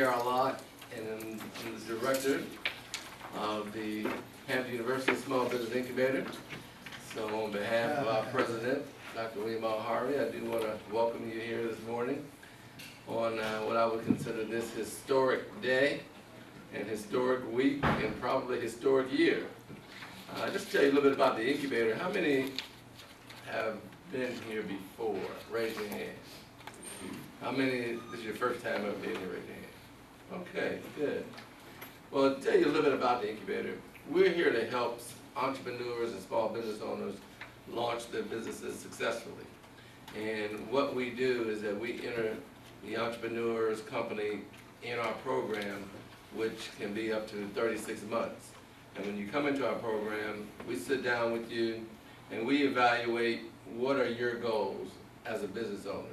J.R. Locke, and I'm the director of the Hampton University Small Business Incubator. So on behalf of our president, Dr. William R. Harvey, I do want to welcome you here this morning on what I would consider this historic day and historic week and probably historic year. Just to tell you a little bit about the incubator. How many have been here before? Raise your hand. How many, this is your first time ever being here? Raise your hand. Okay, good. Well, to tell you a little bit about the incubator, we're here to help entrepreneurs and small business owners launch their businesses successfully. And what we do is that we enter the entrepreneur's company in our program, which can be up to 36 months. And when you come into our program, we sit down with you and we evaluate what are your goals as a business owner.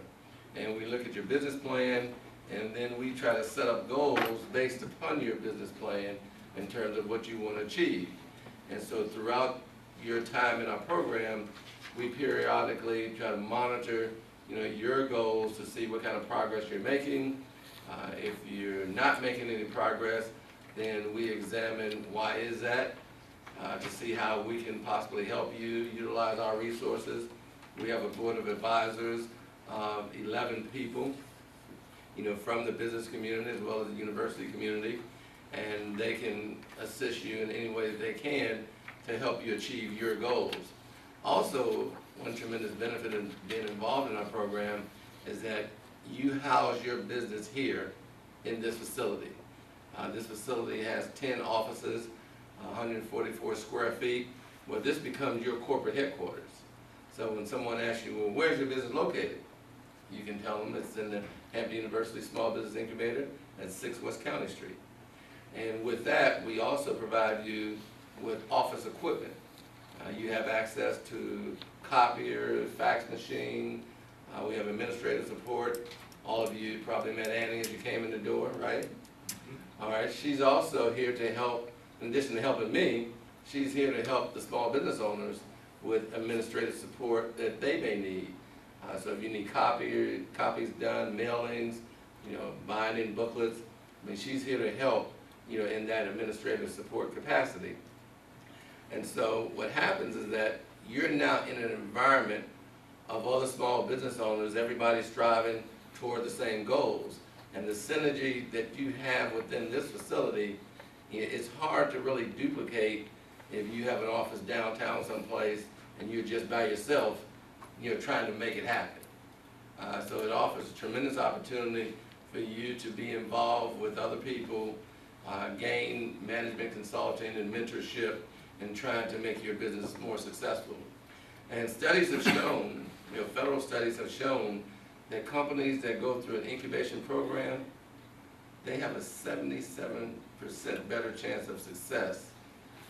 And we look at your business plan, and then we try to set up goals based upon your business plan in terms of what you want to achieve. And so throughout your time in our program, we periodically try to monitor your goals to see what kind of progress you're making. If you're not making any progress, then we examine why is that, to see how we can possibly help you utilize our resources. We have a board of advisors of 11 people, from the business community as well as the university community, and they can assist you in any way that they can to help you achieve your goals. Also, one tremendous benefit of being involved in our program is that you house your business here in this facility. This facility has 10 offices, 144 square feet. Well, this becomes your corporate headquarters. So when someone asks you, well, where's your business located? You can tell them it's in the Hampton University Small Business Incubator at 6 West County Street. And with that, we also provide you with office equipment. You have access to copier, fax machine. We have administrative support. All of you probably met Annie as you came in the door, right? All right, she's also here to help, in addition to helping me, she's here to help the small business owners with administrative support that they may need. So if you need copies done, mailings, binding booklets, she's here to help, in that administrative support capacity. And so what happens is that you're now in an environment of other small business owners, everybody striving toward the same goals. And the synergy that you have within this facility, it's hard to really duplicate if you have an office downtown someplace and you're just by yourself, trying to make it happen. So it offers a tremendous opportunity for you to be involved with other people, gain management consulting and mentorship in trying to make your business more successful. And studies have shown, federal studies have shown that companies that go through an incubation program, they have a 77% better chance of success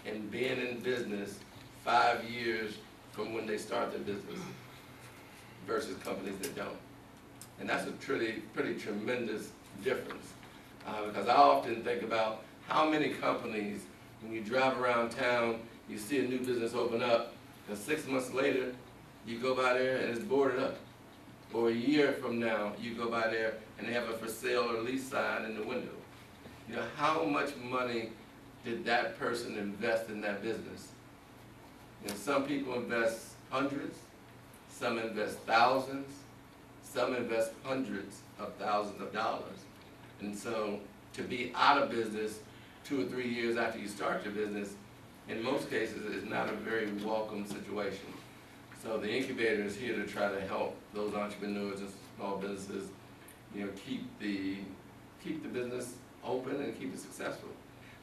in being in business 5 years from when they start their business versus companies that don't. And that's a pretty tremendous difference. Because I often think about how many companies, when you drive around town, you see a new business open up, and 6 months later, you go by there and it's boarded up. Or a year from now, you go by there and they have a for sale or lease sign in the window. How much money did that person invest in that business? Some people invest hundreds, some invest thousands, some invest hundreds of thousands of dollars. And so to be out of business 2 or 3 years after you start your business, in most cases, is not a very welcome situation. So the incubator is here to try to help those entrepreneurs and small businesses, keep the business open and keep it successful.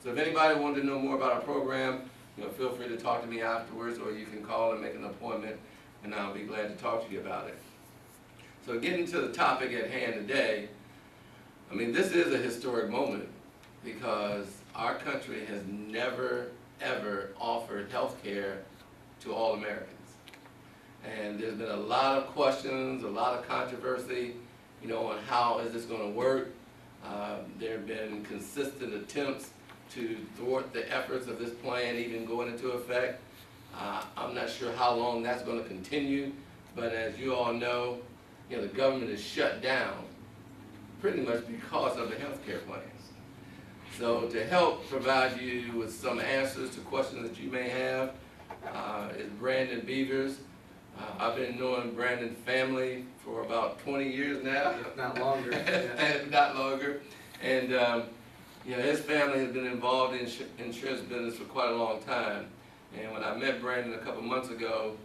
So if anybody wanted to know more about our program, feel free to talk to me afterwards, or you can call and make an appointment, and I'll be glad to talk to you about it. So getting to the topic at hand today, this is a historic moment because our country has never, ever offered health care to all Americans. And there's been a lot of questions, a lot of controversy, on how is this going to work. There have been consistent attempts to thwart the efforts of this plan even going into effect. I'm not sure how long that's going to continue, but as you all know, the government is shut down pretty much because of the healthcare plans. So to help provide you with some answers to questions that you may have is Brandon Beavers. I've been knowing Brandon's family for about 20 years now. If not longer. If not longer. And you know, his family has been involved in insurance business for quite a long time. And when I met Brandon a couple months ago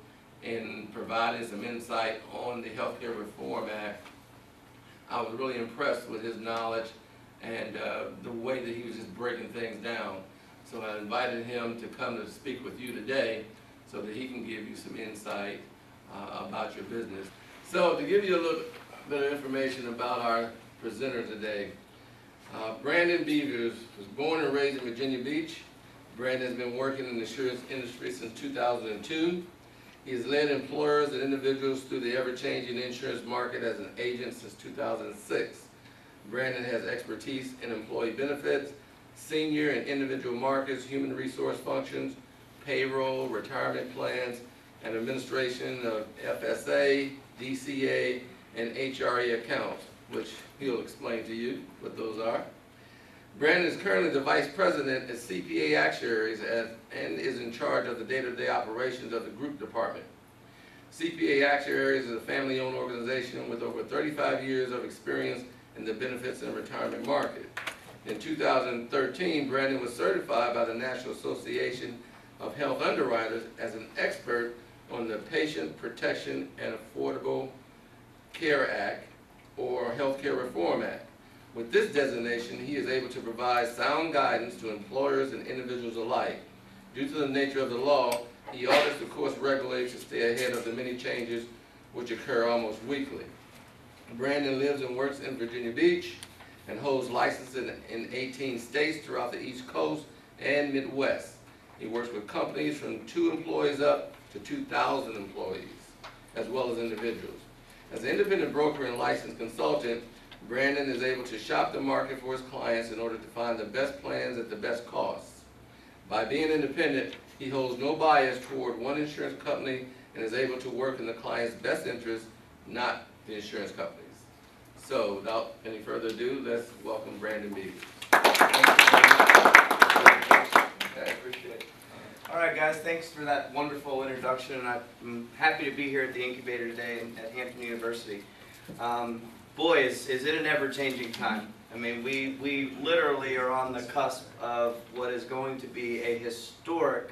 in providing some insight on the Healthcare Reform Act, I was really impressed with his knowledge and the way that he was just breaking things down. So I invited him to come to speak with you today so that he can give you some insight about your business. So to give you a little bit of information about our presenter today, Brandon Beavers was born and raised in Virginia Beach. Brandon has been working in the insurance industry since 2002. He has led employers and individuals through the ever-changing insurance market as an agent since 2006. Brandon has expertise in employee benefits, senior and individual markets, human resource functions, payroll, retirement plans, and administration of FSA, DCA, and HRA accounts, which he'll explain to you what those are. Brandon is currently the Vice President at CPA Actuaries and is in charge of the day-to-day operations of the group department. CPA Actuaries is a family-owned organization with over 35 years of experience in the benefits and retirement market. In 2013, Brandon was certified by the National Association of Health Underwriters as an expert on the Patient Protection and Affordable Care Act, or Healthcare Reform Act. With this designation, he is able to provide sound guidance to employers and individuals alike. Due to the nature of the law, he audits the course regularly to stay ahead of the many changes which occur almost weekly. Brandon lives and works in Virginia Beach and holds licenses in 18 states throughout the East Coast and Midwest. He works with companies from 2 employees up to 2,000 employees, as well as individuals. As an independent broker and licensed consultant, Brandon is able to shop the market for his clients in order to find the best plans at the best costs. By being independent, he holds no bias toward one insurance company and is able to work in the client's best interest, not the insurance companies. So, without any further ado, let's welcome Brandon Beavers. I appreciate it. All right, guys, thanks for that wonderful introduction. I'm happy to be here at the incubator today at Hampton University. Boy, is it an ever-changing time. I mean, we literally are on the cusp of what is going to be a historic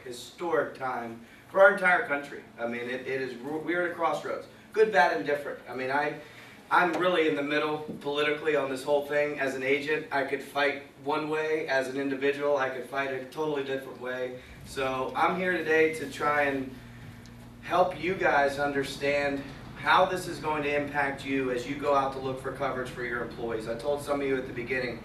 time for our entire country. I mean, we're at a crossroads, good, bad, and different. I mean, I'm really in the middle politically on this whole thing. As an agent, I could fight one way. As an individual, I could fight a totally different way. So I'm here today to try and help you guys understand how this is going to impact you as you go out to look for coverage for your employees. I told some of you at the beginning,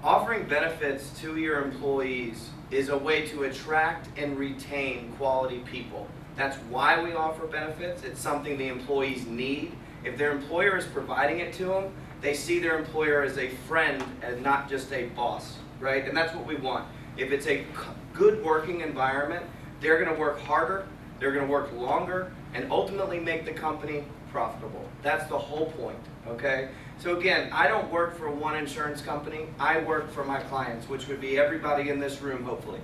offering benefits to your employees is a way to attract and retain quality people. That's why we offer benefits. It's something the employees need. If their employer is providing it to them, they see their employer as a friend and not just a boss, right? And that's what we want. If it's a good working environment, they're going to work harder, they're going to work longer, and ultimately make the company profitable. That's the whole point, okay? So again, I don't work for one insurance company. I work for my clients, which would be everybody in this room, hopefully.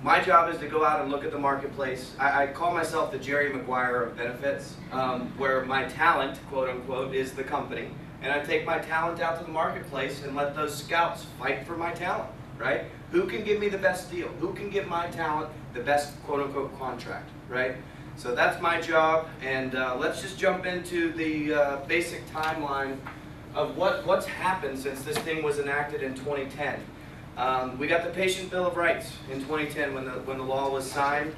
My job is to go out and look at the marketplace. I call myself the Jerry Maguire of benefits, where my talent, quote unquote, is the company. And I take my talent out to the marketplace and let those scouts fight for my talent, right? Who can give me the best deal? Who can give my talent the best, quote unquote, contract, right? So that's my job, and let's just jump into the basic timeline of what's happened since this thing was enacted in 2010. We got the Patient Bill of Rights in 2010 when the law was signed.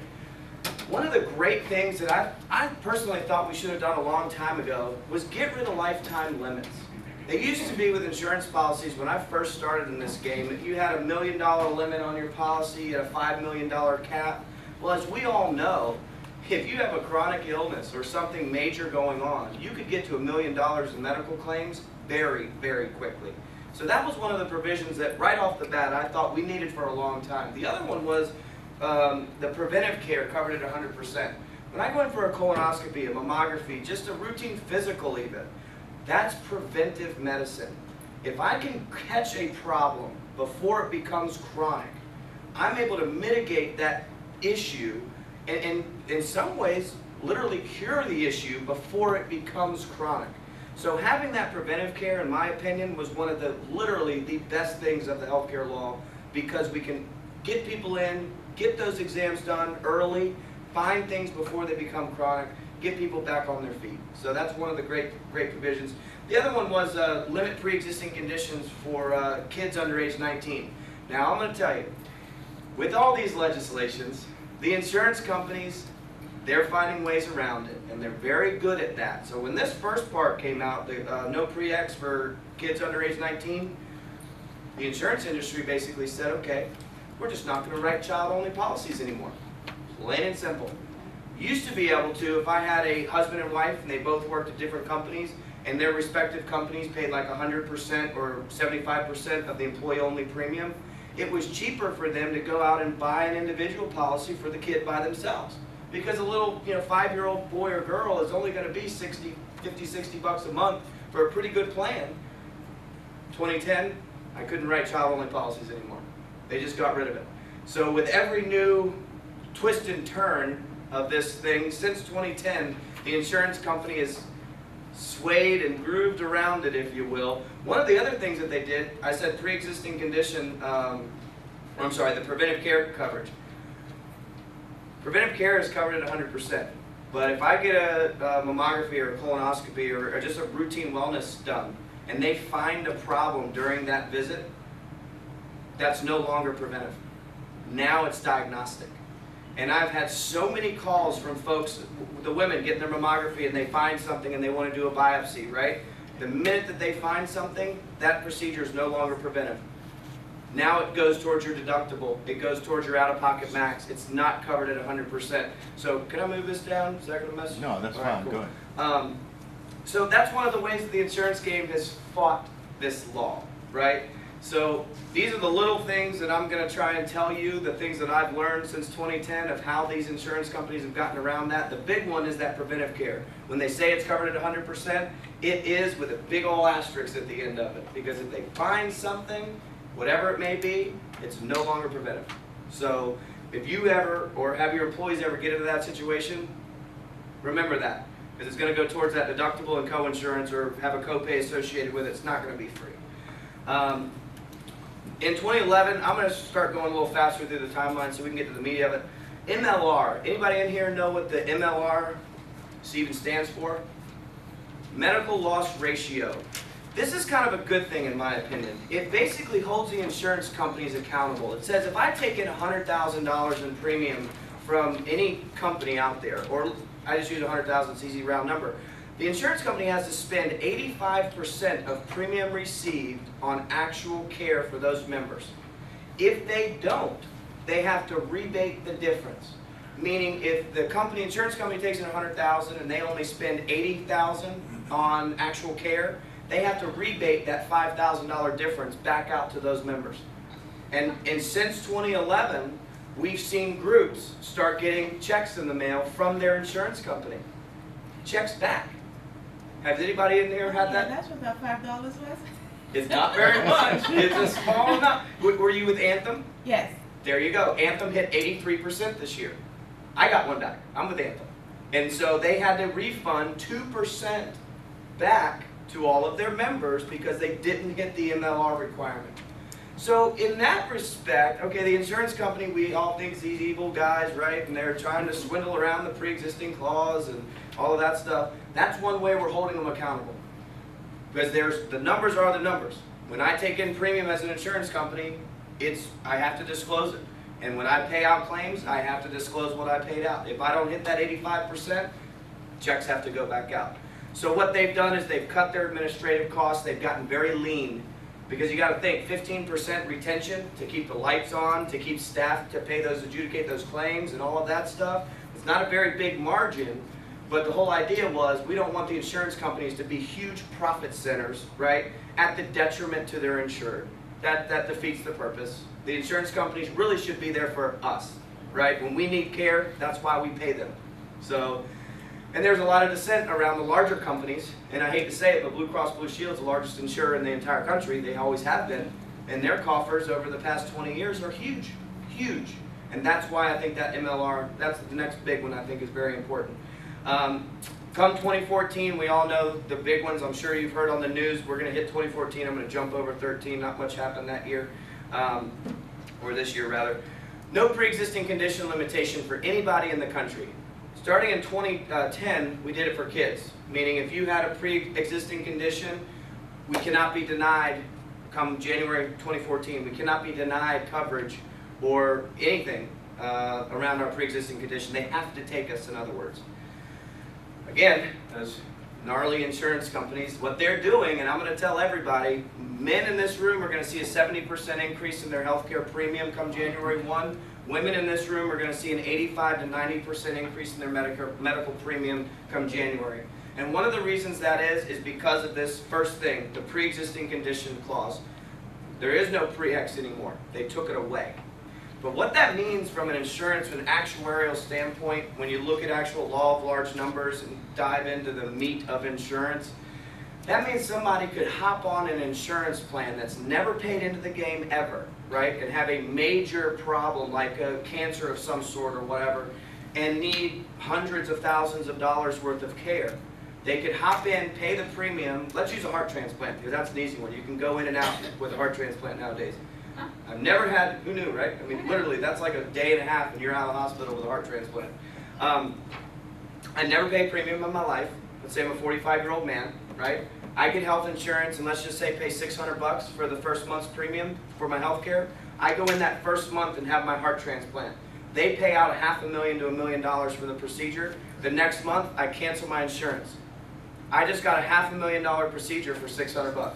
One of the great things that I personally thought we should have done a long time ago was get rid of lifetime limits. They used to be with insurance policies when I first started in this game. If you had $1 million limit on your policy, you had a $5 million cap. Well, as we all know, if you have a chronic illness or something major going on, you could get to $1 million in medical claims very, very quickly. So that was one of the provisions that right off the bat I thought we needed for a long time. The other one was the preventive care covered at 100%. When I go in for a colonoscopy, a mammography, just a routine physical even, That's preventive medicine. If I can catch a problem before it becomes chronic, I'm able to mitigate that issue and in some ways literally cure the issue before it becomes chronic. So having that preventive care, in my opinion, was one of the literally the best things of the healthcare law, because we can get people in, get those exams done early, find things before they become chronic, get people back on their feet. So that's one of the great provisions. The other one was limit pre-existing conditions for kids under age 19. Now I'm going to tell you, with all these legislations, the insurance companies, they're finding ways around it, and they're very good at that. So when this first part came out, the no pre-ex for kids under age 19, the insurance industry basically said, okay, we're just not going to write child-only policies anymore. Plain and simple. Used to be able to, if I had a husband and wife and they both worked at different companies and their respective companies paid like 100% or 75% of the employee-only premium, it was cheaper for them to go out and buy an individual policy for the kid by themselves. Because a little 5-year-old boy or girl is only going to be 50, 60 bucks a month for a pretty good plan. 2010, I couldn't write child-only policies anymore. They just got rid of it. So with every new twist and turn of this thing, since 2010, the insurance company has swayed and grooved around it, if you will. One of the other things that they did, I said pre-existing condition, the preventive care coverage. Preventive care is covered at 100%. But if I get a mammography or a colonoscopy or just a routine wellness done, and they find a problem during that visit, that's no longer preventive. Now it's diagnostic. And I've had so many calls from folks, the women getting their mammography and they find something and they want to do a biopsy, right? The minute that they find something, that procedure is no longer preventive. Now it goes towards your deductible. It goes towards your out-of-pocket max. It's not covered at 100%. So can I move this down? Is that going to mess? No, that's All right, fine. cool. Go ahead. So that's one of the ways that the insurance game has fought this law, right? So these are the little things that I'm going to try and tell you, the things that I've learned since 2010 of how these insurance companies have gotten around that. The big one is that preventive care. When they say it's covered at 100%, it is with a big old asterisk at the end of it. Because if they find something, whatever it may be, it's no longer preventive. So if you ever, or have your employees ever get into that situation, remember that. Because it's going to go towards that deductible and co-insurance or have a copay associated with it. It's not going to be free. In 2011, I'm going to start going a little faster through the timeline so we can get to the meat of it. MLR. Anybody in here know what the MLR even stands for? Medical loss ratio. This is kind of a good thing in my opinion. It basically holds the insurance companies accountable. It says if I take in $100,000 in premium from any company out there, or I just use 100,000, it's an easy round number. The insurance company has to spend 85% of premium received on actual care for those members. If they don't, they have to rebate the difference. Meaning if the insurance company takes in 100,000 and they only spend 80,000 on actual care, they have to rebate that $5,000 difference back out to those members. And since 2011, we've seen groups start getting checks in the mail from their insurance company. Checks back. Has anybody in here had that? That's what that $5 was. It's not very much. It's a small amount. Were you with Anthem? Yes. There you go. Anthem hit 83% this year. I got one back. I'm with Anthem. And so they had to refund 2% back to all of their members because they didn't hit the MLR requirement. So in that respect, okay, the insurance company, we all think these evil guys, right? And they're trying to swindle around the pre-existing clause and all of that stuff. That's one way we're holding them accountable. Because the numbers are the numbers. When I take in premium as an insurance company, I have to disclose it. And when I pay out claims, I have to disclose what I paid out. If I don't hit that 85%, checks have to go back out. So what they've done is they've cut their administrative costs. They've gotten very lean. Because you got to think, 15% retention to keep the lights on, to keep staff to adjudicate those claims and all of that stuff. It's not a very big margin, but the whole idea was we don't want the insurance companies to be huge profit centers, right, at the detriment to their insured. That defeats the purpose. The insurance companies really should be there for us, right? When we need care, that's why we pay them. So And there's a lot of dissent around the larger companies, and I hate to say it, but Blue Cross Blue Shield is the largest insurer in the entire country. They always have been, and their coffers over the past 20 years are huge, huge. And that's why I think that MLR, that's the next big one I think is very important. Come 2014, we all know the big ones. I'm sure you've heard on the news. We're going to hit 2014. I'm going to jump over 13. Not much happened that year, or this year rather. No pre-existing condition limitation for anybody in the country. Starting in 2010, we did it for kids, meaning if you had a pre-existing condition, we cannot be denied, come January 2014, we cannot be denied coverage or anything around our pre-existing condition. They have to take us, in other words. Again, those gnarly insurance companies, what they're doing, and I'm going to tell everybody, men in this room are going to see a 70% increase in their health care premium come January 1. Women in this room are going to see an 85 to 90% increase in their medical premium come January. And one of the reasons that is because of this first thing, the pre-existing condition clause. There is no pre-ex anymore. They took it away. But what that means from an insurance and actuarial standpoint, when you look at actual law of large numbers and dive into the meat of insurance, that means somebody could hop on an insurance plan that's never paid into the game ever, right? And have a major problem like a cancer of some sort or whatever, and need hundreds of thousands of dollars worth of care. They could hop in, pay the premium. Let's use a heart transplant, because that's an easy one. You can go in and out with a heart transplant nowadays. I've never had, who knew, right? I mean, literally, that's like a day and a half and you're out of the hospital with a heart transplant. I never paid premium in my life. Let's say I'm a 45-year-old man, right? I get health insurance and let's just say pay $600 for the first month's premium for my health care. I go in that first month and have my heart transplant. They pay out $500,000 to $1 million for the procedure. The next month, I cancel my insurance. I just got a $500,000 procedure for $600.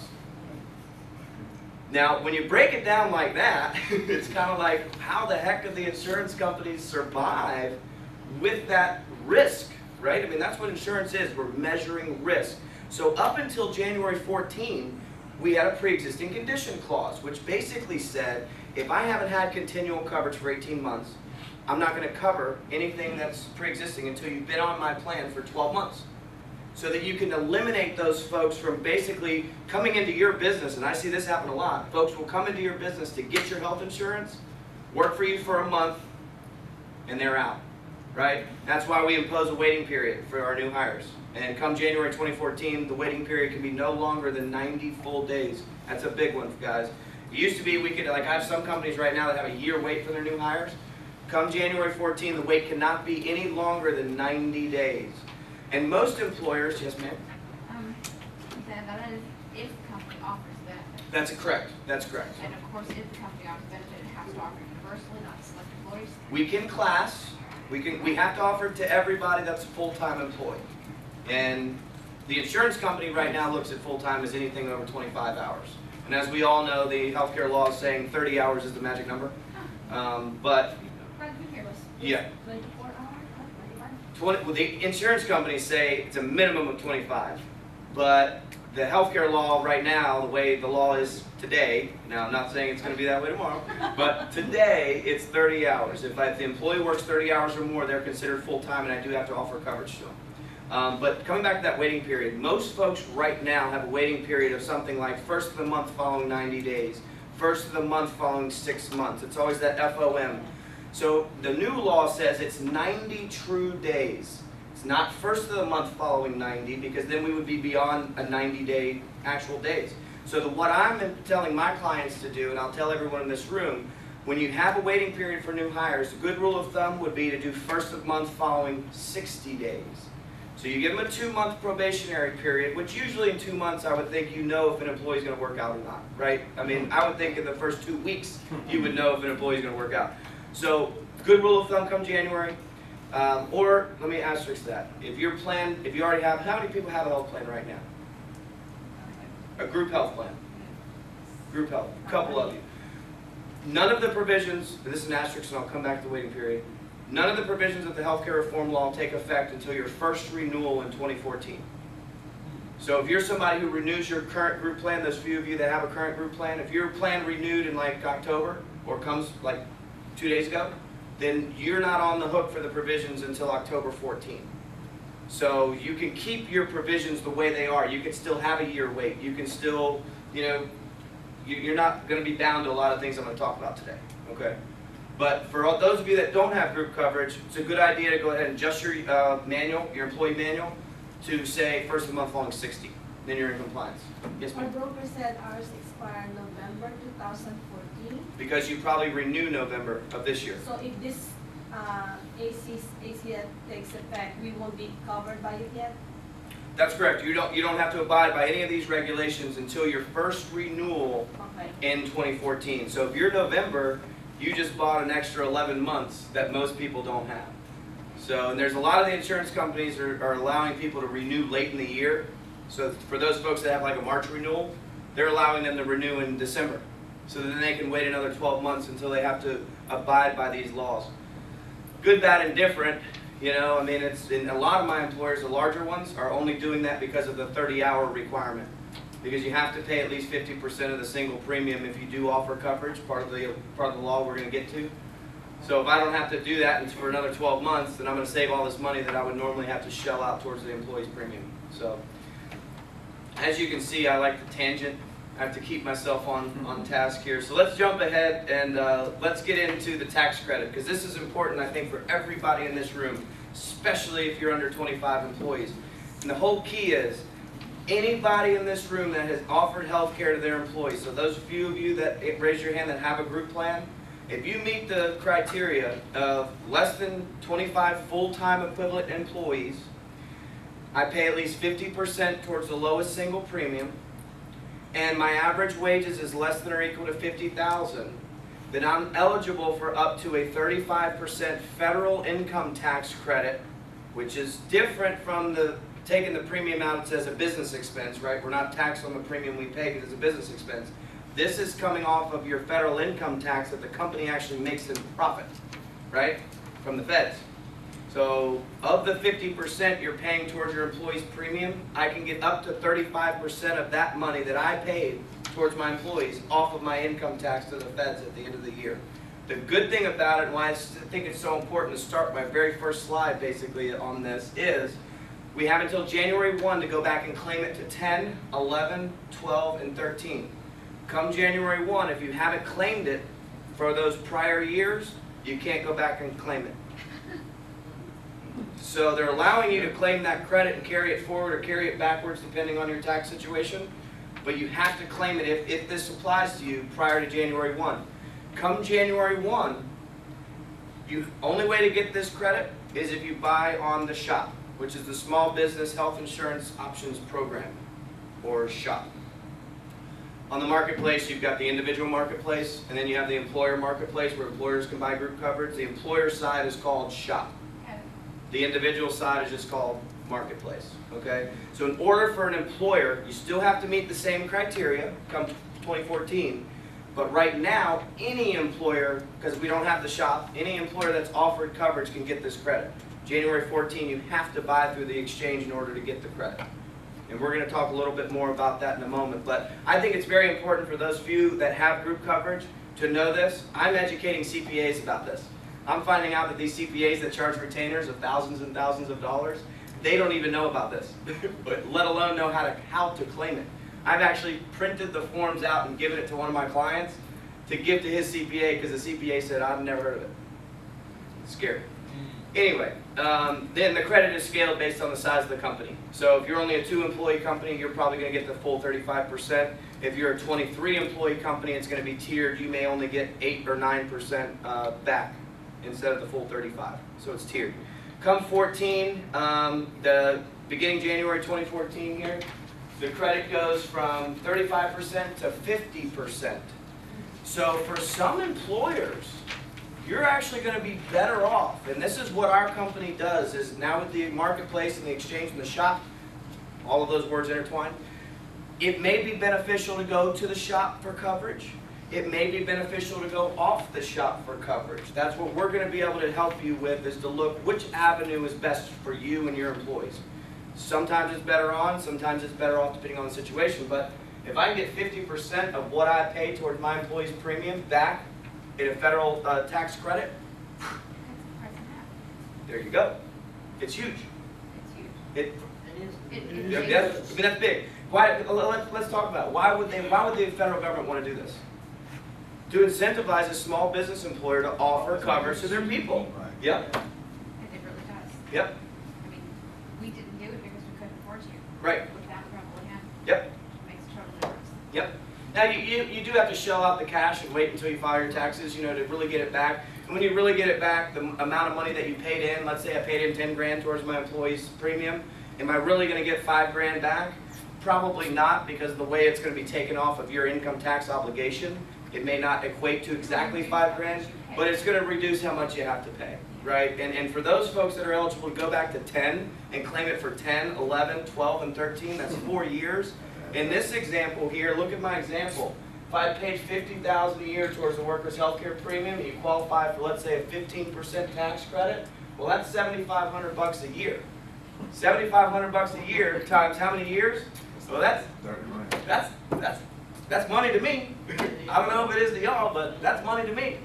Now, when you break it down like that, it's kind of like, how the heck did the insurance companies survive with that risk, right? I mean, that's what insurance is. We're measuring risk. So up until January 14, we had a pre-existing condition clause, which basically said, if I haven't had continual coverage for 18 months, I'm not going to cover anything that's pre-existing until you've been on my plan for 12 months. So that you can eliminate those folks from basically coming into your business, and I see this happen a lot. Folks will come into your business to get your health insurance, work for you for a month, and they're out, right? That's why we impose a waiting period for our new hires. And come January 2014, the waiting period can be no longer than 90 full days. That's a big one, guys. It used to be we could, like I have some companies right now that have a year wait for their new hires. Come January 14, the wait cannot be any longer than 90 days. And most employers, yes ma'am? That is if the company offers benefits. That's correct. That's correct. And of course, if the company offers benefit, it has to offer universally, not select employees. We can class. We have to offer it to everybody that's a full-time employee. And the insurance company right now looks at full-time as anything over 25 hours. And as we all know, the healthcare law is saying 30 hours is the magic number. But yeah. 20, well, the insurance companies say it's a minimum of 25, but the healthcare law right now, the way the law is today, now I'm not saying it's going to be that way tomorrow, but today it's 30 hours. If the employee works 30 hours or more, they're considered full-time, and I do have to offer coverage to them. But coming back to that waiting period, most folks right now have a waiting period of something like first of the month following 90 days, first of the month following 6 months. It's always that FOM. So the new law says it's 90 true days. It's not first of the month following 90, because then we would be beyond a 90-day actual days. So what I'm telling my clients to do, and I'll tell everyone in this room, when you have a waiting period for new hires, a good rule of thumb would be to do first of month following 60 days. So you give them a 2-month probationary period, which usually in 2 months I would think you know if an employee is going to work out or not, right? I mean, I would think in the first 2 weeks you would know if an employee is going to work out. So good rule of thumb come January, or let me asterisk that. If your plan, if you already have, how many people have a health plan right now? A group health plan. Group health, a couple of you. None of the provisions, this is an asterisk and I'll come back to the waiting period, none of the provisions of the healthcare reform law take effect until your first renewal in 2014. So if you're somebody who renews your current group plan, those few of you that have a current group plan, if your plan renewed in like October or comes like 2 days ago, then you're not on the hook for the provisions until October 14. So you can keep your provisions the way they are. You can still have a year wait. You can still, you know, you're not going to be bound to a lot of things I'm going to talk about today, okay? But for all those of you that don't have group coverage, it's a good idea to go ahead and adjust your manual, your employee manual, to say first of the month following 60. Then you're in compliance. Yes, Our ma'am? broker said ours expired November 2014. Because you probably renew November of this year. So if this ACS takes effect, we won't be covered by it yet? That's correct. You don't have to abide by any of these regulations until your first renewal Okay. in 2014. So if you're November, you just bought an extra 11 months that most people don't have. So, and there's a lot of the insurance companies are allowing people to renew late in the year. So for those folks that have like a March renewal, they're allowing them to renew in December. So then they can wait another 12 months until they have to abide by these laws. Good, bad, and different. You know, I mean, it's in a lot of my employers, the larger ones, are only doing that because of the 30-hour requirement. Because you have to pay at least 50% of the single premium if you do offer coverage, part of the law we're going to get to. So if I don't have to do that for another 12 months, then I'm going to save all this money that I would normally have to shell out towards the employee's premium. So as you can see, I like the tangent. I have to keep myself on task here. So let's jump ahead and let's get into the tax credit, because this is important, I think, for everybody in this room, especially if you're under 25 employees. And the whole key is, anybody in this room that has offered health care to their employees, so those few of you that raise your hand that have a group plan, if you meet the criteria of less than 25 full-time equivalent employees, I pay at least 50% towards the lowest single premium, and my average wages is less than or equal to $50,000, then I'm eligible for up to a 35% federal income tax credit, which is different from taking the premium out as a business expense, right? We're not taxed on the premium we pay because it's a business expense. This is coming off of your federal income tax that the company actually makes in profit, right? From the feds. So of the 50% you're paying towards your employee's premium, I can get up to 35% of that money that I paid towards my employees off of my income tax to the feds at the end of the year. The good thing about it, and why I think it's so important to start my very first slide basically on this, is we have until January 1 to go back and claim it to 10, 11, 12, and 13. Come January 1, if you haven't claimed it for those prior years, you can't go back and claim it. So they're allowing you to claim that credit and carry it forward or carry it backwards depending on your tax situation, but you have to claim it if this applies to you prior to January 1. Come January 1, only way to get this credit is if you buy on the SHOP, which is the Small Business Health Insurance Options Program, or SHOP. On the marketplace, you've got the individual marketplace, and then you have the employer marketplace where employers can buy group coverage. The employer side is called SHOP. The individual side is just called marketplace, okay? So in order for an employer, you still have to meet the same criteria come 2014, but right now, any employer, because we don't have the SHOP, any employer that's offered coverage can get this credit. January 14, you have to buy through the exchange in order to get the credit. And we're going to talk a little bit more about that in a moment, but I think it's very important for those few that have group coverage to know this. I'm educating CPAs about this. I'm finding out that these CPAs that charge retainers of thousands and thousands of dollars, they don't even know about this, but let alone know how to claim it. I've actually printed the forms out and given it to one of my clients to give to his CPA because the CPA said, I've never heard of it. It's scary. Anyway, then the credit is scaled based on the size of the company. So if you're only a 2-employee company, you're probably going to get the full 35%. If you're a 23-employee company, it's going to be tiered. You may only get 8 or 9% back instead of the full 35. So it's tiered. Come 14, the beginning January 2014 here, the credit goes from 35% to 50%. So for some employers, you're actually going to be better off. And this is what our company does, is now with the marketplace and the exchange and the SHOP, all of those words intertwined, it may be beneficial to go to the SHOP for coverage. It may be beneficial to go off the SHOP for coverage. That's what we're going to be able to help you with, is to look which avenue is best for you and your employees. Sometimes it's better on, sometimes it's better off depending on the situation, but if I can get 50% of what I pay towards my employees' premium back in a federal tax credit, there you go. It's huge. It's huge. It, It that's, I mean, that's big. Why, let's talk about it. Why would the federal government want to do this? To incentivize a small business employer to offer coverage to their people. Yep, It really does. yep, I mean, we didn't do it because we couldn't afford to. right, Without Rebel Hand, yep. it makes a total difference. Yep. Now, you do have to shell out the cash and wait until you file your taxes, you know, to really get it back. And when you really get it back, the amount of money that you paid in, let's say I paid in 10 grand towards my employee's premium, am I really going to get 5 grand back? Probably not, because of the way it's going to be taken off of your income tax obligation. It may not equate to exactly 5 grand, but it's going to reduce how much you have to pay, right? And for those folks that are eligible to go back to 10 and claim it for 10, 11, 12, and 13, that's 4 years. In this example here, look at my example. If I paid $50,000 a year towards the workers' health care premium, and you qualify for, let's say, a 15% tax credit, well, that's $7,500 a year. $7,500 a year times how many years? Well, that's money to me. I don't know if it is to y'all, but that's money to me.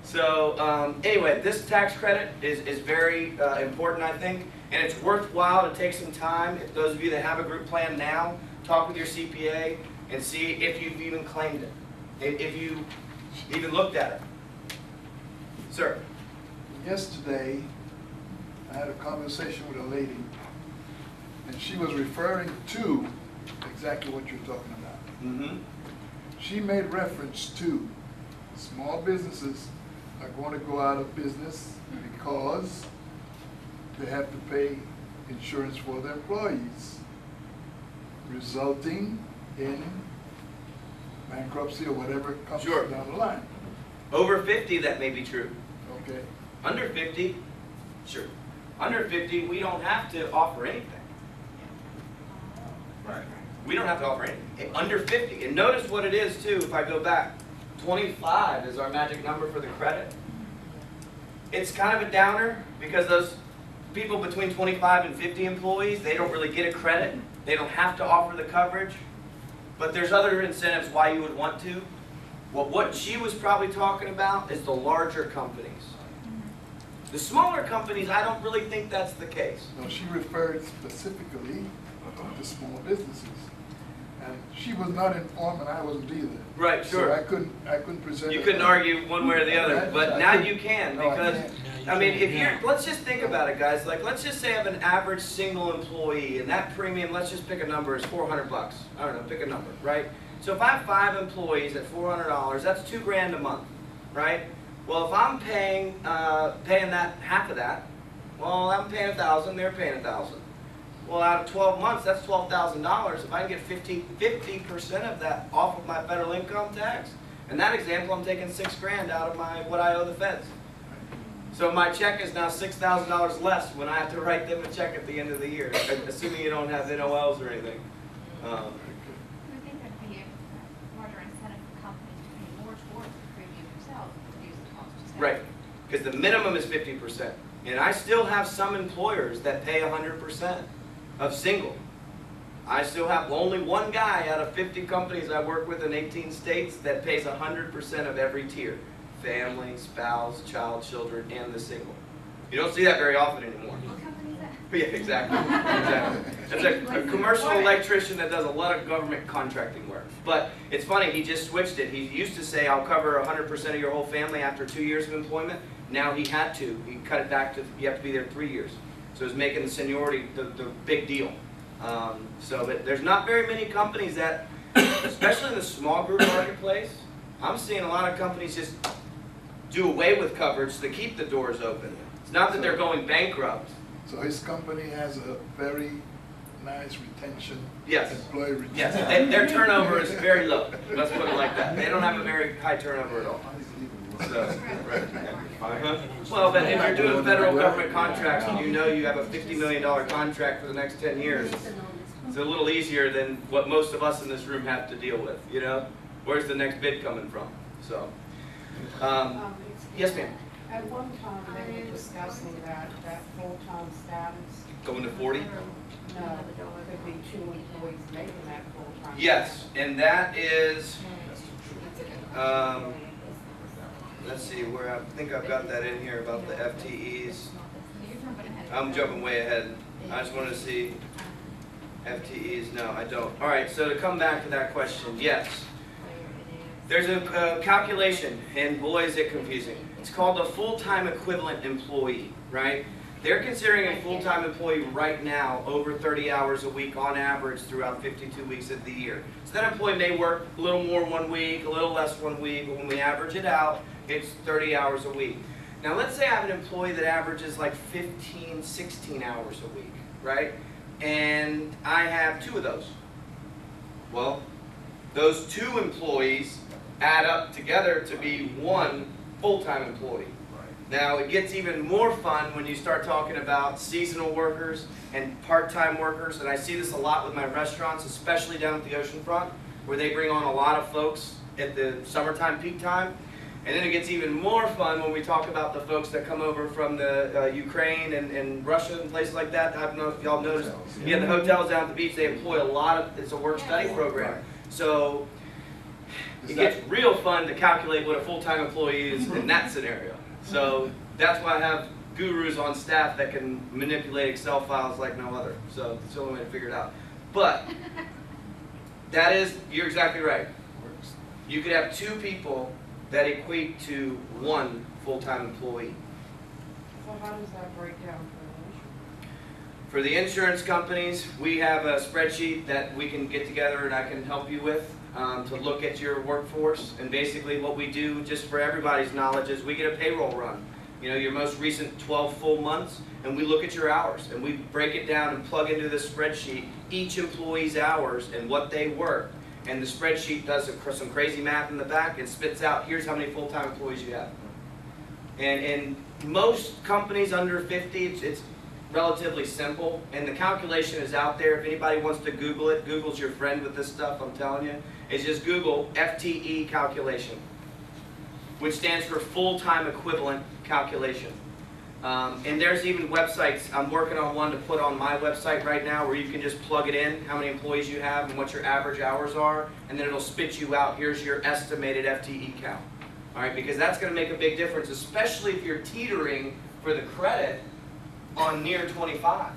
So anyway, this tax credit is very important, I think, and it's worthwhile to take some time. If those of you that have a group plan now, talk with your CPA and see if you've even claimed it, if you even looked at it. Sir? Yesterday, I had a conversation with a lady, and she was referring to exactly what you're talking about. Mm-hmm. She made reference to small businesses are going to go out of business because they have to pay insurance for their employees, resulting in bankruptcy or whatever comes Sure. down the line. Over 50, that may be true. Okay? Under 50, sure. Under 50, we don't have to offer anything. Right. We don't have to offer anything. Under 50, and notice what it is too, if I go back. 25 is our magic number for the credit. It's kind of a downer because those people between 25 and 50 employees, they don't really get a credit. They don't have to offer the coverage. But there's other incentives why you would want to. Well, what she was probably talking about is the larger companies. The smaller companies, I don't really think that's the case. No, she referred specifically to small businesses. And she was not informed and I wasn't either. Right, sure. So I couldn't present. You it. couldn't argue one way or the other, but now you can, No, I because, can't. I mean, if you're, let's just think about it, guys. Like, let's just say I have an average single employee, and that premium, let's just pick a number, is $400. I don't know, pick a number, right? So if I have 5 employees at $400, that's $2 grand a month, right? Well, if I'm paying that half of that, well, I'm paying $1,000, they're paying $1,000. Well, out of 12 months, that's $12,000. If I can get 50% of that off of my federal income tax, in that example, I'm taking $6 grand out of what I owe the feds. So my check is now $6,000 less when I have to write them a check at the end of the year, assuming you don't have NOLs or anything. I think there'd be a larger incentive for companies to pay more towards the premium themselves to reduce the cost of sales. Right, because the minimum is 50%. And I still have some employers that pay 100% of single. I still have only one guy out of 50 companies I work with in 18 states that pays 100% of every tier. Family, spouse, child, children, and the single. You don't see that very often anymore. What company is that? Yeah, exactly. Exactly. It's a commercial electrician that does a lot of government contracting work. But it's funny, he just switched it. He used to say, I'll cover 100% of your whole family after 2 years of employment. Now he had to. He cut it back to, you have to be there 3 years. So he's making the seniority the big deal. But there's not very many companies that, especially in the small group marketplace, I'm seeing a lot of companies just do away with coverage to keep the doors open. It's not that they're going bankrupt. So his company has a very nice retention. Yes. Employee retention. Yes, their turnover is very low. Let's put it like that. They don't have a very high turnover at all. So, uh-huh. Well, but if you're doing federal government contracts and you know you have a $50 million contract for the next 10 years, it's a little easier than what most of us in this room have to deal with, you know? Where's the next bid coming from? So, yes, ma'am. At one time, they were discussing that full-time status. Going to 40? No, could be 2 employees making that full-time. Yes, and that is, let's see, where I think I've got that in here about the FTEs. I'm jumping way ahead. I just wanted to see FTEs. No, I don't. All right, so to come back to that question, yes. There's a calculation, and boy is it confusing. It's called a full-time equivalent employee, right? They're considering a full-time employee right now over 30 hours a week on average throughout 52 weeks of the year. So that employee may work a little more one week, a little less one week, but when we average it out, it's 30 hours a week. Now let's say I have an employee that averages like 15, 16 hours a week, right? And I have 2 of those. Well, those 2 employees add up together to be 1 full-time employee. Now it gets even more fun when you start talking about seasonal workers and part-time workers, and I see this a lot with my restaurants, especially down at the oceanfront, where they bring on a lot of folks at the summertime peak time. And then it gets even more fun when we talk about the folks that come over from the Ukraine and Russia and places like that. I don't know if y'all noticed. Yeah, the hotels down at the beach, they employ a lot of, it's a work-study program. So it gets real fun to calculate what a full-time employee is in that scenario. So that's why I have gurus on staff that can manipulate Excel files like no other. So it's the only way to figure it out. But that is, you're exactly right. You could have 2 people that equate to 1 full-time employee. So how does that break down For the insurance companies, we have a spreadsheet that we can get together and I can help you with to look at your workforce. And basically what we do, just for everybody's knowledge, is we get a payroll run. You know, your most recent 12 full months, and we look at your hours. And we break it down and plug into this spreadsheet each employee's hours and what they work. And the spreadsheet does some crazy math in the back and spits out, here's how many full-time employees you have. And in most companies under 50, it's relatively simple, and the calculation is out there. If anybody wants to Google it, Google's your friend with this stuff, I'm telling you. It's just Google FTE calculation, which stands for full-time equivalent calculation. And there's even websites, I'm working on one to put on my website right now where you can just plug it in, how many employees you have and what your average hours are, and then it'll spit you out, here's your estimated FTE count. All right, because that's going to make a big difference, especially if you're teetering for the credit on near 25.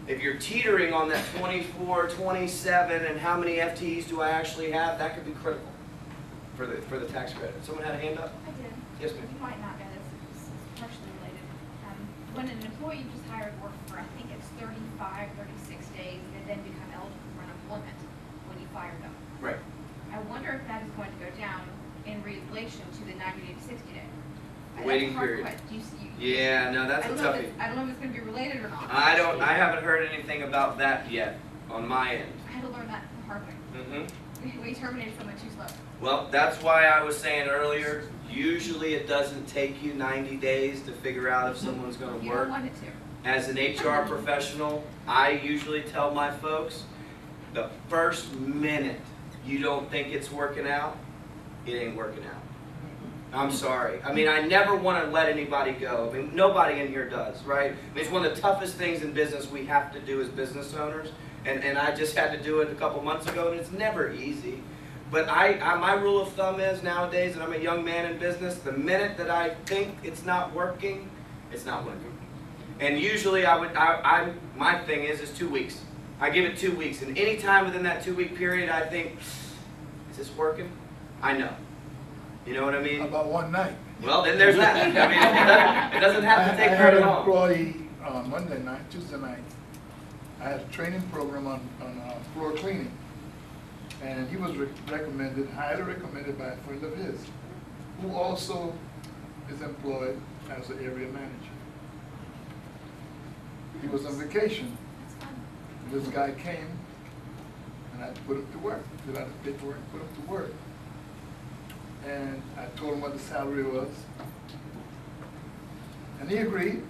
If you're teetering on that 24, 27, and how many FTEs do I actually have, that could be critical for the tax credit. Someone had a hand up? I did. Yes, ma'am. You might not know this, it's partially related. When an employee just hired work for, I think it's 35, 36 days, they then become eligible for unemployment when you fire them. Right. I wonder if that is going to go down in relation to the 90 to 60 day. Waiting That's a hard period. question. Do you see? Yeah, no, that's a toughie. I don't know if it's going to be related or not. I haven't heard anything about that yet on my end. I had to learn that the hard way. We terminated someone too slow. Well, that's why I was saying earlier, usually it doesn't take you 90 days to figure out if someone's going to You work. don't want it to. As an HR professional, I usually tell my folks, the first minute you don't think it's working out, it ain't working out. I'm sorry. I mean, I never want to let anybody go. I mean, nobody in here does, right? I mean, it's one of the toughest things in business we have to do as business owners. And I just had to do it a couple months ago, and it's never easy. But my rule of thumb is nowadays, and I'm a young man in business, the minute that I think it's not working, it's not working. And usually my thing is 2 weeks. I give it 2 weeks. And any time within that 2 week period, I think, is this working? I know. You know what I mean? About one night. Well, then there's that. I mean, it doesn't have to take very long. I had an employee on Monday night, Tuesday night. I had a training program on floor cleaning. And he was highly recommended by a friend of his, who also is employed as an area manager. He was on vacation. This guy came, and I put him to work. Did out the paperwork, put him to work. And I told him what the salary was. And he agreed.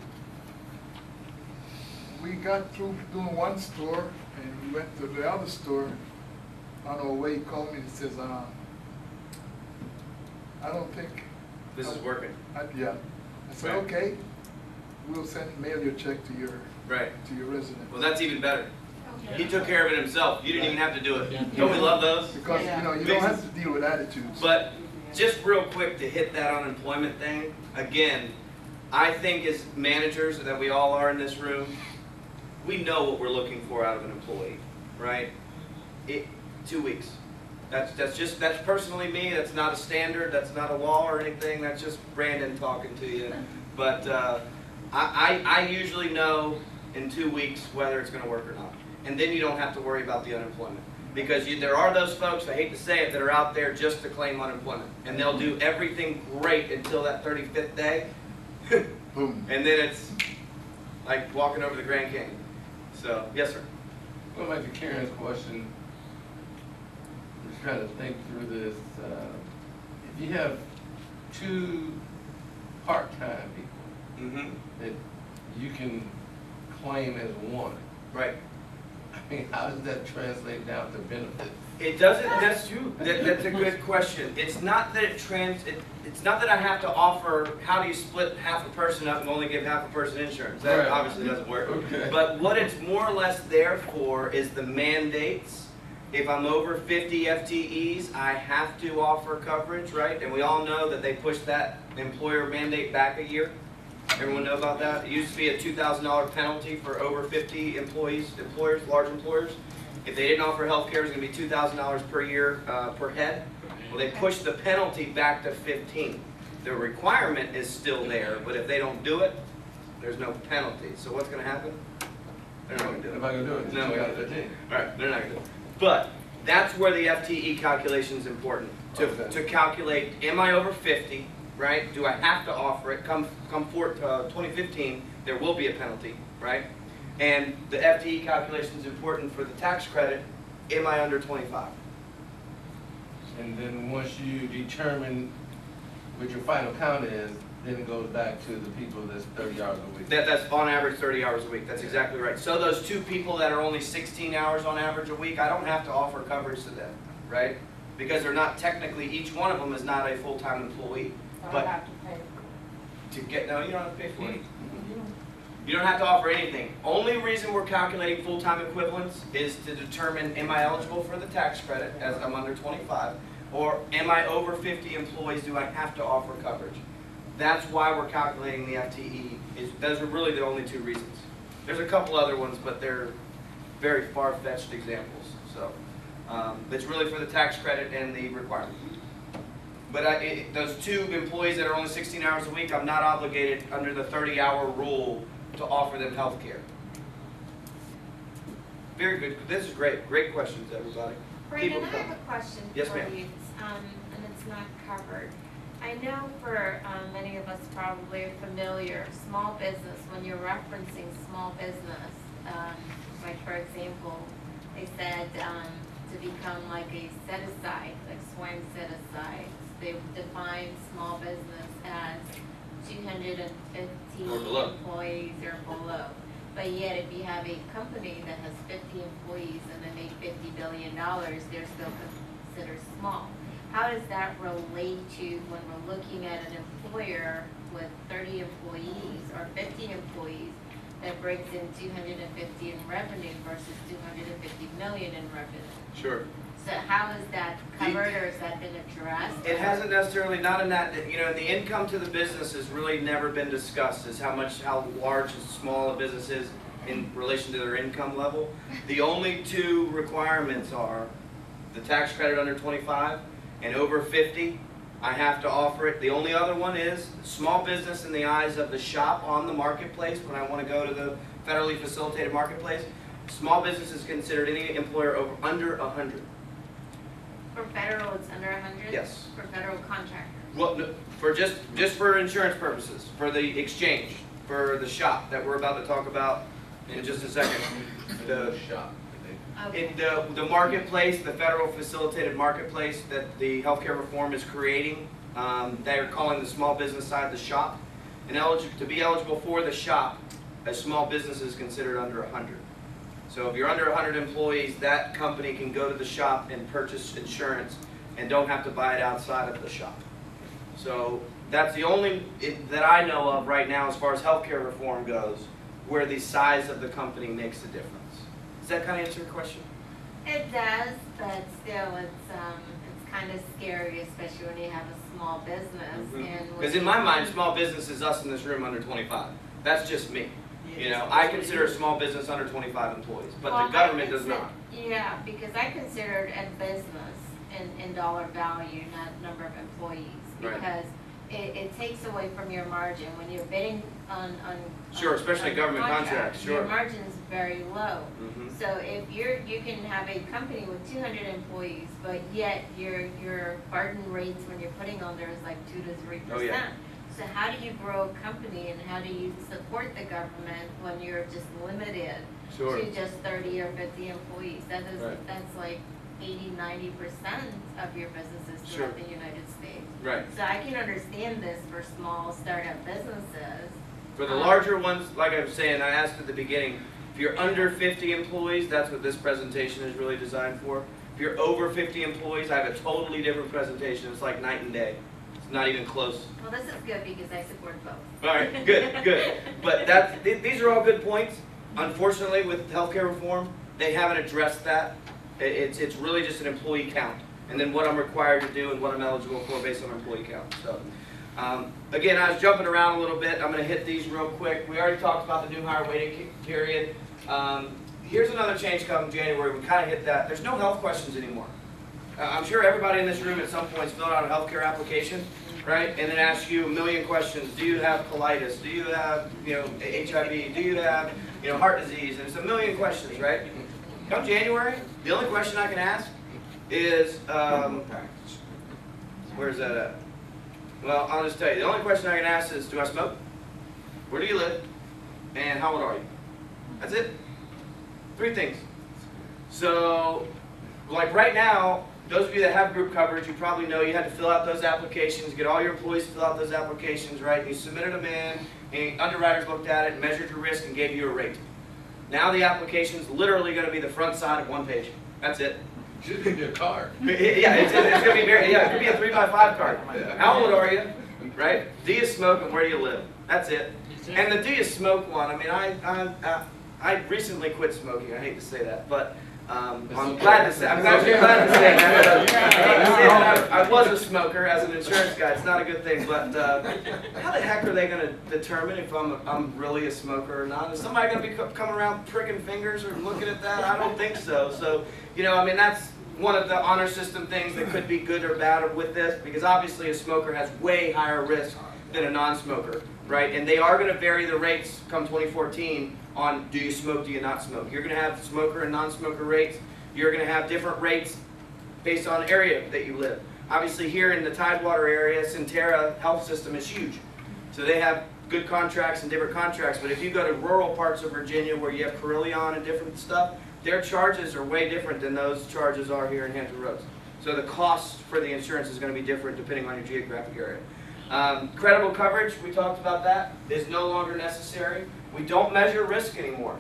We got through doing one store, and we went to the other store. On our way, he called me and says, I don't think... This is working. Yeah. I said, Right. okay, we'll mail your check to your resident. Well, that's even better. Okay. He took care of it himself. You didn't even have to do it. Don't we love those? Because, Yeah. you don't have to deal with attitudes. But just real quick to hit that unemployment thing, again, I think as managers that we all are in this room, we know what we're looking for out of an employee, right? 2 weeks. That's personally me. That's not a standard. That's not a law or anything. That's just Brandon talking to you. But I usually know in 2 weeks whether it's going to work or not. And then you don't have to worry about the unemployment. Because there are those folks, I hate to say it, that are out there just to claim unemployment. And they'll do everything great until that 35th day. Boom. And then it's like walking over the Grand Canyon. So, yes, sir. Going back to Karen's question, just trying to think through this. If you have 2 part-time people Mm-hmm. that you can claim as one, Right. I mean, how does that translate down to benefits? It doesn't, that's a good question. It's not that it's not that I have to offer, how do you split half a person up and only give half a person insurance? That Right. obviously doesn't work. Okay. But what it's more or less there for is the mandates. If I'm over 50 FTEs, I have to offer coverage, right? And we all know that they pushed that employer mandate back a year. Everyone know about that? It used to be a $2,000 penalty for over 50 employers, large employers. If they didn't offer health care, it was going to be $2,000 per year per head. Well, they pushed the penalty back to 15. The requirement is still there, but if they don't do it, there's no penalty. So what's going to happen? They're not going to do it. If I can do it, No, we got 15. All right, they're not going to do it. But that's where the FTE calculation is important. To calculate, am I over 50, right? Do I have to offer it? Come 2015, there will be a penalty, right? And the FTE calculation is important for the tax credit. Am I under 25? And then once you determine what your final count is, then it goes back to the people that's 30 hours a week. That's on average 30 hours a week. That's exactly right. So those 2 people that are only 16 hours on average a week, I don't have to offer coverage to them, right? Because they're not technically, each one of them is not a full-time employee. So I But have to pay. to get, no, you don't have to pay for it. You don't have to offer anything. Only reason we're calculating full-time equivalents is to determine, am I eligible for the tax credit as I'm under 25? Or am I over 50 employees, do I have to offer coverage? That's why we're calculating the FTE. Those are really the only 2 reasons. There's a couple other ones, but they're very far-fetched examples. So it's really for the tax credit and the requirement. But those 2 employees that are only 16 hours a week, I'm not obligated under the 30-hour rule to offer them health care. Very good. This is great. Great questions, everybody. Brandon, People I have a question Yes, for ma'am. you, and it's not covered. I know for many of us probably are familiar, small business, when you're referencing small business, like for example, they said to become like a set-aside, like SWAM set-asides, they define small business as 250 Or below. employees or below. But yet, if you have a company that has 50 employees and they make $50 billion, they're still considered small. How does that relate to when we're looking at an employer with 30 employees or 50 employees that brings in 250 in revenue versus 250 million in revenue? Sure. So how is that covered or has that been addressed? It hasn't necessarily, not in that, the income to the business has really never been discussed as how large and small a business is in relation to their income level. The only 2 requirements are the tax credit under 25 and over 50, I have to offer it. The only other one is small business in the eyes of the shop on the marketplace when I want to go to the federally facilitated marketplace. Small business is considered any employer under 100. For federal, it's under 100? Yes. For federal contractors? Well, no, for just for insurance purposes, for the exchange, for the shop that we're about to talk about in just a second. The shop. Okay. the marketplace, the federal facilitated marketplace that the healthcare reform is creating, they are calling the small business side the shop. And to be eligible for the shop, a small business is considered under 100. So if you're under 100 employees, that company can go to the shop and purchase insurance and don't have to buy it outside of the shop. So that's the only that I know of right now as far as healthcare reform goes, where the size of the company makes a difference. Does that kind of answer your question? It does, but still, it's kind of scary, especially when you have a small business. And Because in my mind, small business is us in this room under 25. That's just me. You know, I consider a small business under 25 employees, but Well, the government does not. Yeah, because I considered a business in dollar value, not number of employees. Right. Because it takes away from your margin when you're bidding on. Sure, especially on government contracts, sure. Your margin is very low. Mhm. So if you can have a company with 200 employees, but yet your burden rates when you're putting on there is like 2 to 3%. Oh, yeah. So how do you grow a company and how do you support the government when you're just limited Sure. to just 30 or 50 employees? Right. That's like 80-90% of your businesses Sure. throughout the United States. Right. So I can understand this for small startup businesses. For the larger ones, like I was saying, I asked at the beginning, if you're under 50 employees, that's what this presentation is really designed for. If you're over 50 employees, I have a totally different presentation. It's like night and day. It's not even close. Well, this is good because I support both. All right, good, good. But these are all good points. Unfortunately, with healthcare reform, they haven't addressed that. It's really just an employee count, and then what I'm required to do and what I'm eligible for based on employee count. So, again, I was jumping around a little bit. I'm going to hit these real quick. We already talked about the new hire waiting period. Here's another change come January. We kind of hit that. There's no health questions anymore. I'm sure everybody in this room at some point filled out a healthcare application, right? And then asks you a million questions. Do you have colitis? Do you have, HIV? Do you have, heart disease? And it's a million questions, right? Come January, the only question I can ask is, where's that at? Well, I'll just tell you. The only question I can ask is, do I smoke? Where do you live? And how old are you? That's it. 3 things. So, like right now, those of you that have group coverage, you probably know you had to fill out those applications, get all your employees to fill out those applications, right? You submitted them in, and underwriters looked at it, and measured your risk, and gave you a rate. Now the application's literally going to be the front side of one page. That's it. Should give me a card. Yeah, it's going to be it could be a 3x5 card. How old are you? Right? Do you smoke and where do you live? That's it. And the do you smoke one, I mean, I recently quit smoking. I hate to say that, but I'm glad to say that. I was a smoker as an insurance guy. It's not a good thing, but how the heck are they going to determine if I'm really a smoker or not? Is somebody going to be coming around pricking fingers or looking at that? I don't think so. So, I mean, that's one of the honor system things that could be good or bad with this, because obviously a smoker has way higher risk than a non-smoker, right? And they are going to vary the rates come 2014 on do you smoke, do you not smoke. You're going to have smoker and non-smoker rates. You're going to have different rates based on area that you live. Obviously here in the Tidewater area, Centera Health System is huge. So they have good contracts and different contracts, but if you go to rural parts of Virginia where you have Carilion and different stuff, their charges are way different than those charges are here in Hampton Roads. So the cost for the insurance is going to be different depending on your geographic area. Credible coverage, we talked about that, is no longer necessary. We don't measure risk anymore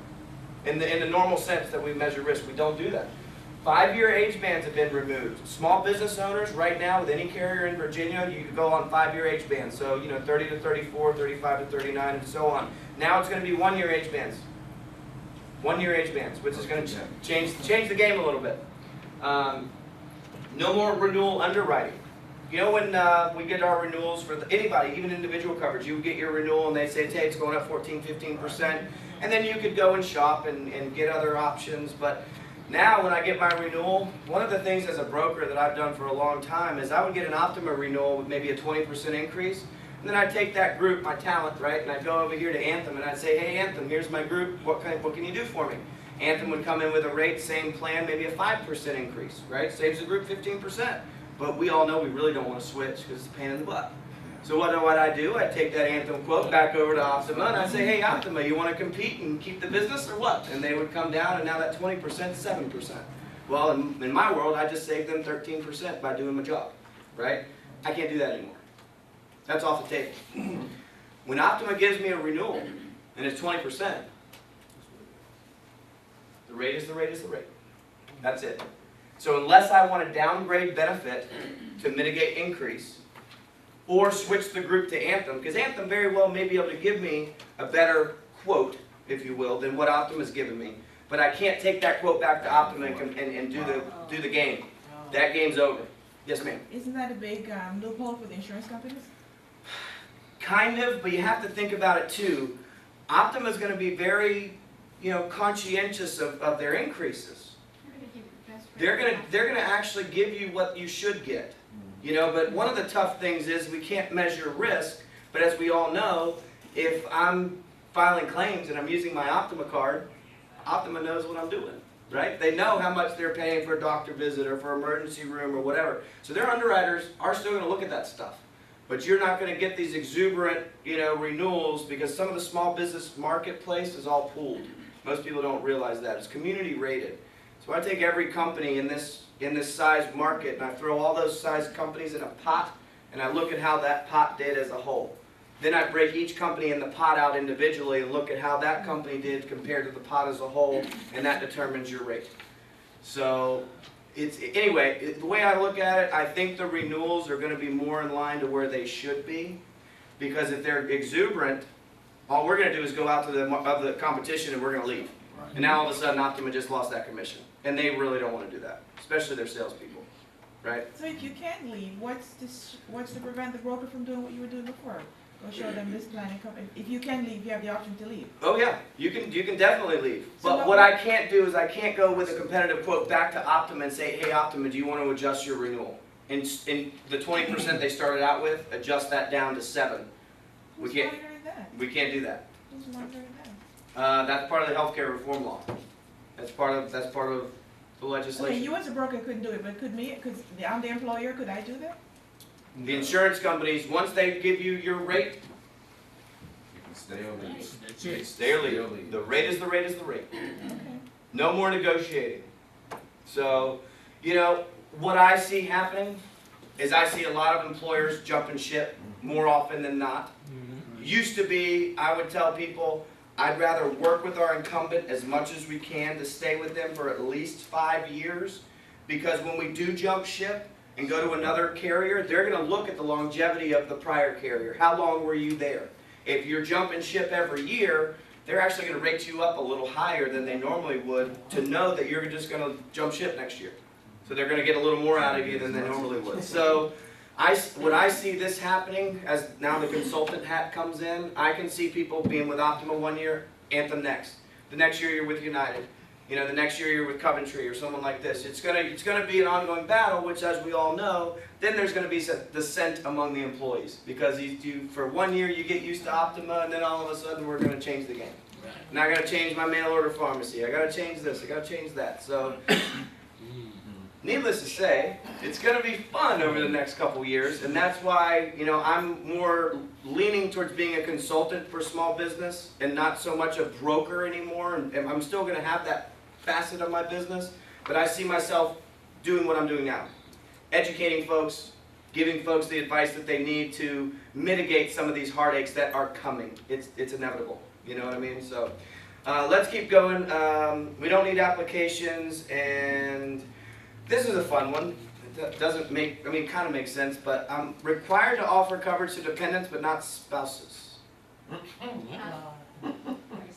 in the normal sense that we measure risk. We don't do that. 5-year age bands have been removed. Small business owners right now with any carrier in Virginia, you can go on 5-year age bands. So, 30 to 34, 35 to 39, and so on. Now it's going to be 1-year age bands. 1-year age bands, which is going to change the game a little bit. No more renewal underwriting. When we get our renewals for anybody, even individual coverage, you get your renewal and they say, hey, it's going up 14, 15%. And then you could go and shop and get other options. But now when I get my renewal, one of the things as a broker that I've done for a long time is I would get an Optima renewal with maybe a 20% increase. And then I'd take that group, my talent, right, and I'd go over here to Anthem and I'd say, hey, Anthem, here's my group. What can you do for me? Anthem would come in with a rate, same plan, maybe a 5% increase, right? Saves the group 15%. But we all know we really don't want to switch because it's a pain in the butt. So what I do, I take that Anthem quote back over to Optima and I say, hey Optima, you want to compete and keep the business or what? And they would come down and now that 20% is 7%. Well, in my world, I just saved them 13% by doing my job, right? I can't do that anymore. That's off the table. When Optima gives me a renewal and it's 20%, the rate is the rate is the rate. That's it. So unless I want to downgrade benefit to mitigate increase, or switch the group to Anthem, because Anthem very well may be able to give me a better quote, if you will, than what Optima's given me. But I can't take that quote back to Optima and do the game. That game's over. Yes, ma'am? Isn't that a big loophole for the insurance companies? Kind of, but you have to think about it too. Optima's gonna be very, conscientious of their increases. They're gonna give you the best rate. They're gonna actually give you what you should get. But one of the tough things is we can't measure risk, but as we all know, if I'm filing claims and I'm using my Optima card, Optima knows what I'm doing, right? They know how much they're paying for a doctor visit or for emergency room or whatever. So their underwriters are still gonna look at that stuff. But you're not gonna get these exuberant, renewals because some of the small business marketplace is all pooled. Most people don't realize that. It's community rated. So I take every company in this size market and I throw all those size companies in a pot and I look at how that pot did as a whole. Then I break each company in the pot out individually and look at how that company did compared to the pot as a whole, and that determines your rate. So, anyway, the way I look at it, I think the renewals are going to be more in line to where they should be, because if they're exuberant, all we're going to do is go out to the competition and we're going to leave. And now all of a sudden Optima just lost that commission, and they really don't want to do that, especially their salespeople, right? So if you can't leave, what's to prevent the broker from doing what you were doing before? Go show them this plan and come. If you can leave, you have the option to leave. Oh yeah, you can definitely leave. So But what I can't do is I can't go with a competitive quote back to Optima and say, hey Optima, do you want to adjust your renewal? And the 20% they started out with, adjust that down to 7. Who's We can't monitoring that? we can't do that. Who's monitoring that? That's part of the healthcare reform law. That's part of the Okay, legislation. you as a broker couldn't do it, but could me? Because I'm the employer. Could I do that? The insurance companies, once they give you your rate, You can stay or leave. stay or leave. The rate is the rate is the rate. Okay. No more negotiating. So, what I see happening is I see a lot of employers jumping ship more often than not. Used to be, I would tell people, I'd rather work with our incumbent as much as we can to stay with them for at least 5 years, because when we do jump ship and go to another carrier, they're going to look at the longevity of the prior carrier. How long were you there? If you're jumping ship every year, they're actually going to rate you up a little higher than they normally would to know that you're just going to jump ship next year. So they're going to get a little more out of you than they normally would. So when I see this happening, as now the consultant hat comes in, I can see people being with Optima 1 year, Anthem next. The next year you're with United. The next year you're with Coventry or someone like this. It's gonna be an ongoing battle, which, as we all know, then there's gonna be dissent among the employees, because for 1 year you get used to Optima, and then all of a sudden we're gonna change the game. And I gotta change my mail order pharmacy. I gotta change this. I gotta change that. So, needless to say, it's gonna be fun over the next couple years, and that's why I'm more leaning towards being a consultant for small business and not so much a broker anymore. And I'm still gonna have that facet of my business, but I see myself doing what I'm doing now. Educating folks, giving folks the advice that they need to mitigate some of these heartaches that are coming. It's inevitable, you know what I mean? So let's keep going. We don't need applications, and this is a fun one. It doesn't kind of makes sense, but I'm required to offer coverage to dependents but not spouses. Where's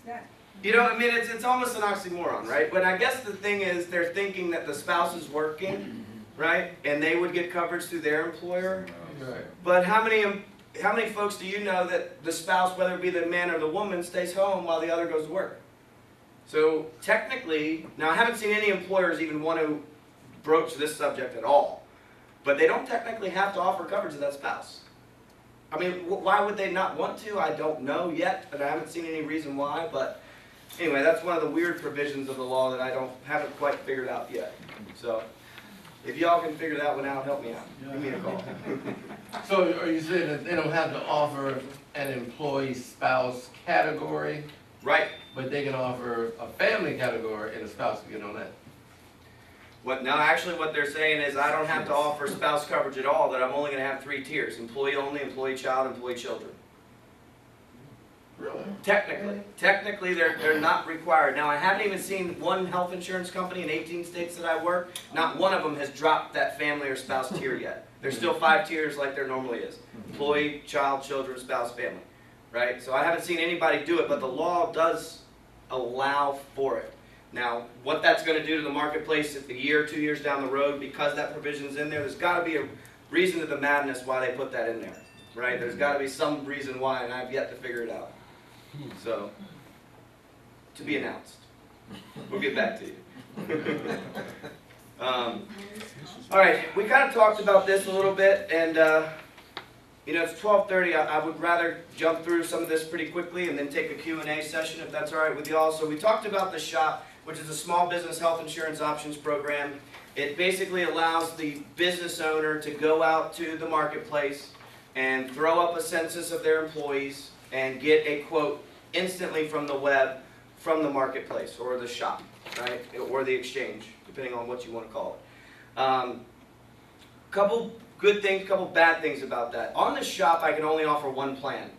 that? It's almost an oxymoron, right? But I guess the thing is, they're thinking that the spouse is working, right? And they would get coverage through their employer. Right. But how many folks do you know that the spouse, whether it be the man or the woman, stays home while the other goes to work? So technically, now I haven't seen any employers even want to broach this subject at all, but they don't technically have to offer coverage to that spouse. I mean, why would they not want to? I don't know yet, but I haven't seen any reason why. But anyway, that's one of the weird provisions of the law that I haven't quite figured out yet. So if y'all can figure that one out, help me out. Give me a call. So are you saying that they don't have to offer an employee spouse category, Right. but they can offer a family category and a spouse can get on that? Actually what they're saying is I don't have to offer spouse coverage at all, that I'm only going to have 3 tiers: employee only, employee child, employee children. Really? Technically they're not required. Now I haven't even seen one health insurance company in 18 states that I work, not one of them has dropped that family or spouse tier yet. There's still 5 tiers like there normally is: employee, child, children, spouse, family. Right? So I haven't seen anybody do it, but the law does allow for it. Now, what that's going to do to the marketplace if a year or 2 years down the road, because that provision's in there, there's got to be a reason to the madness why they put that in there, right? There's got to be some reason why, and I've yet to figure it out. So, to be announced. We'll get back to you. All right, we kind of talked about this a little bit, and you know, it's 12:30. I would rather jump through some of this pretty quickly and then take a Q&A session, if that's all right with you all. So we talked about the SHOP, which is a Small Business Health Insurance Options Program. It basically allows the business owner to go out to the marketplace and throw up a census of their employees and get a quote instantly from the web, from the marketplace or the shop, right, or the exchange, depending on what you want to call it. Couple good things, couple bad things about that. On the shop, I can only offer one plan.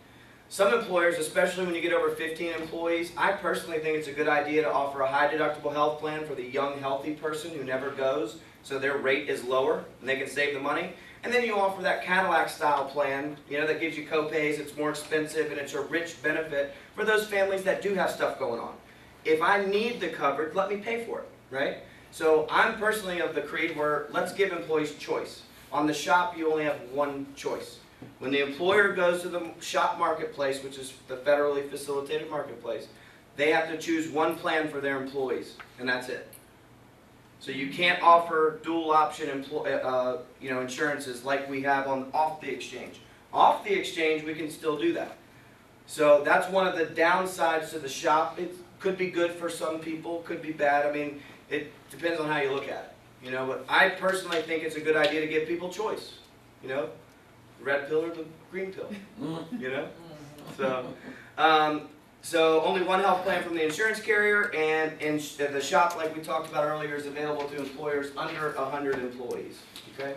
Some employers, especially when you get over 15 employees, I personally think it's a good idea to offer a high deductible health plan for the young, healthy person who never goes, so their rate is lower and they can save the money. And then you offer that Cadillac style plan, you know, that gives you co-pays, it's more expensive, and it's a rich benefit for those families that do have stuff going on. If I need the coverage, let me pay for it, right? So I'm personally of the creed where let's give employees choice. On the shop, you only have one choice. When the employer goes to the shop marketplace, which is the federally facilitated marketplace, they have to choose one plan for their employees, and that's it. So you can't offer dual option insurances like we have on off the exchange. Off the exchange, we can still do that. So that's one of the downsides to the shop. It could be good for some people, could be bad. I mean, it depends on how you look at it. You know, but I personally think it's a good idea to give people choice. You know, the red pill or the green pill. You know, so only one health plan from the insurance carrier, and in the shop, like we talked about earlier, is available to employers under 100 employees. Okay.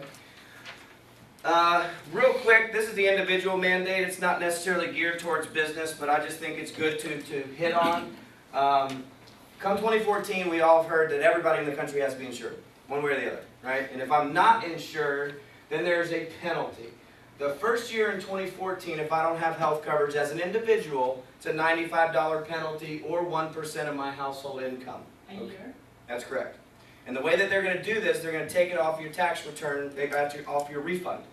Real quick, this is the individual mandate. It's not necessarily geared towards business, but I just think it's good to hit on. Come 2014, we all have heard that everybody in the country has to be insured, one way or the other, right? And if I'm not insured, then there's a penalty. The first year in 2014, if I don't have health coverage as an individual, it's a $95 penalty or 1% of my household income. A year? That's correct. And the way that they're going to do this, they're going to take it off your tax return, off your refund.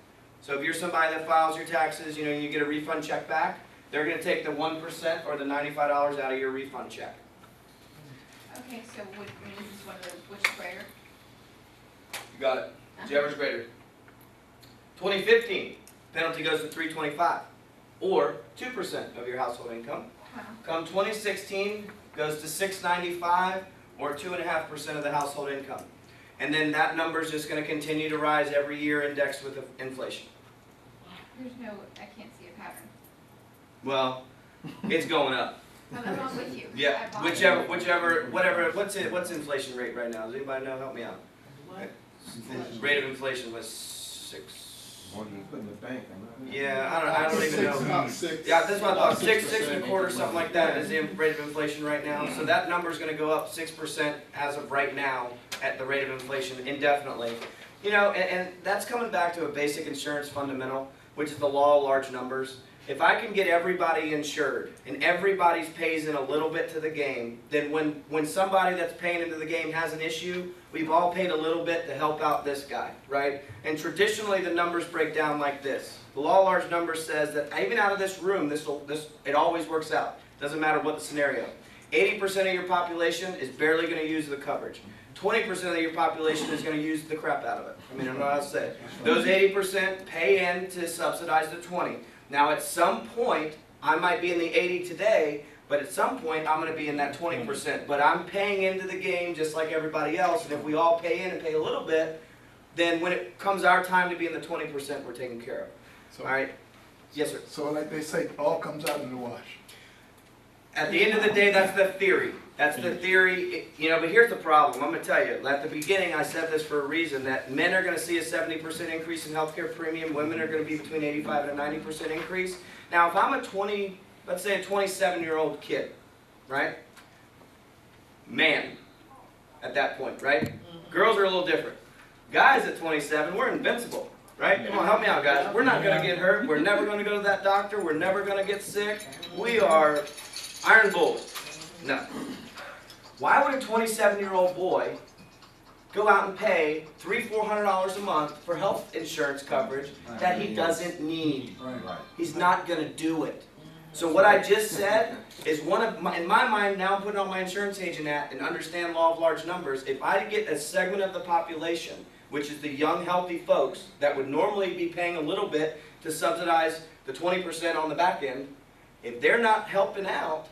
So if you're somebody that files your taxes, you know, you get a refund check back, they're going to take the 1% or the $95 out of your refund check. Okay, so this is one of the, which grader? You got it. Whichever's greater. 2015, penalty goes to $325 or 2% of your household income. Wow. Come 2016, goes to $695 or 2.5% of the household income. And then that number is just going to continue to rise every year, indexed with inflation. There's no, I can't see a pattern. Well, it's going up. I'm not with you. Yeah, I whatever, what's inflation rate right now? Does anybody know? Help me out. The rate of inflation was 6. More than you put in the bank, Yeah, I don't even know. About 6. Yeah, that's what I thought. 6.25, something like that is the rate of inflation right now. So that number is going to go up 6% as of right now at the rate of inflation indefinitely. You know, and that's coming back to a basic insurance fundamental, which is the law of large numbers. If I can get everybody insured and everybody's pays in a little bit to the game, then when somebody that's paying into the game has an issue, we've all paid a little bit to help out this guy, right? And traditionally the numbers break down like this. The law of large numbers says that even out of this room, it always works out. Doesn't matter what the scenario. 80% of your population is barely going to use the coverage. 20% of your population is going to use the crap out of it. I mean, I don't know how to say it. Those 80% pay in to subsidize the 20. Now at some point, I might be in the 80 today, but at some point I'm going to be in that 20%. But I'm paying into the game just like everybody else, and if we all pay in and pay a little bit, then when it comes our time to be in the 20%, we're taken care of. So, All right? Yes, sir. So like they say, it all comes out in the wash. At the end of the day, that's the theory. That's the theory, you know, but here's the problem. I'm going to tell you, at the beginning I said this for a reason, that men are going to see a 70% increase in healthcare premium, women are going to be between 85 and a 90% increase. Now, if I'm let's say a 27-year-old kid, right? Man, at that point, right? Girls are a little different. Guys at 27, we're invincible, right? Come on, help me out, guys. We're not going to get hurt. We're never going to go to that doctor. We're never going to get sick. We are iron bulls. No. Why would a 27-year-old boy go out and pay $300-400 a month for health insurance coverage that he doesn't need? He's not going to do it. So what I just said is in my mind, now I'm putting on my insurance agent hat and understand law of large numbers. If I get a segment of the population, which is the young, healthy folks that would normally be paying a little bit to subsidize the 20% on the back end, if they're not helping out,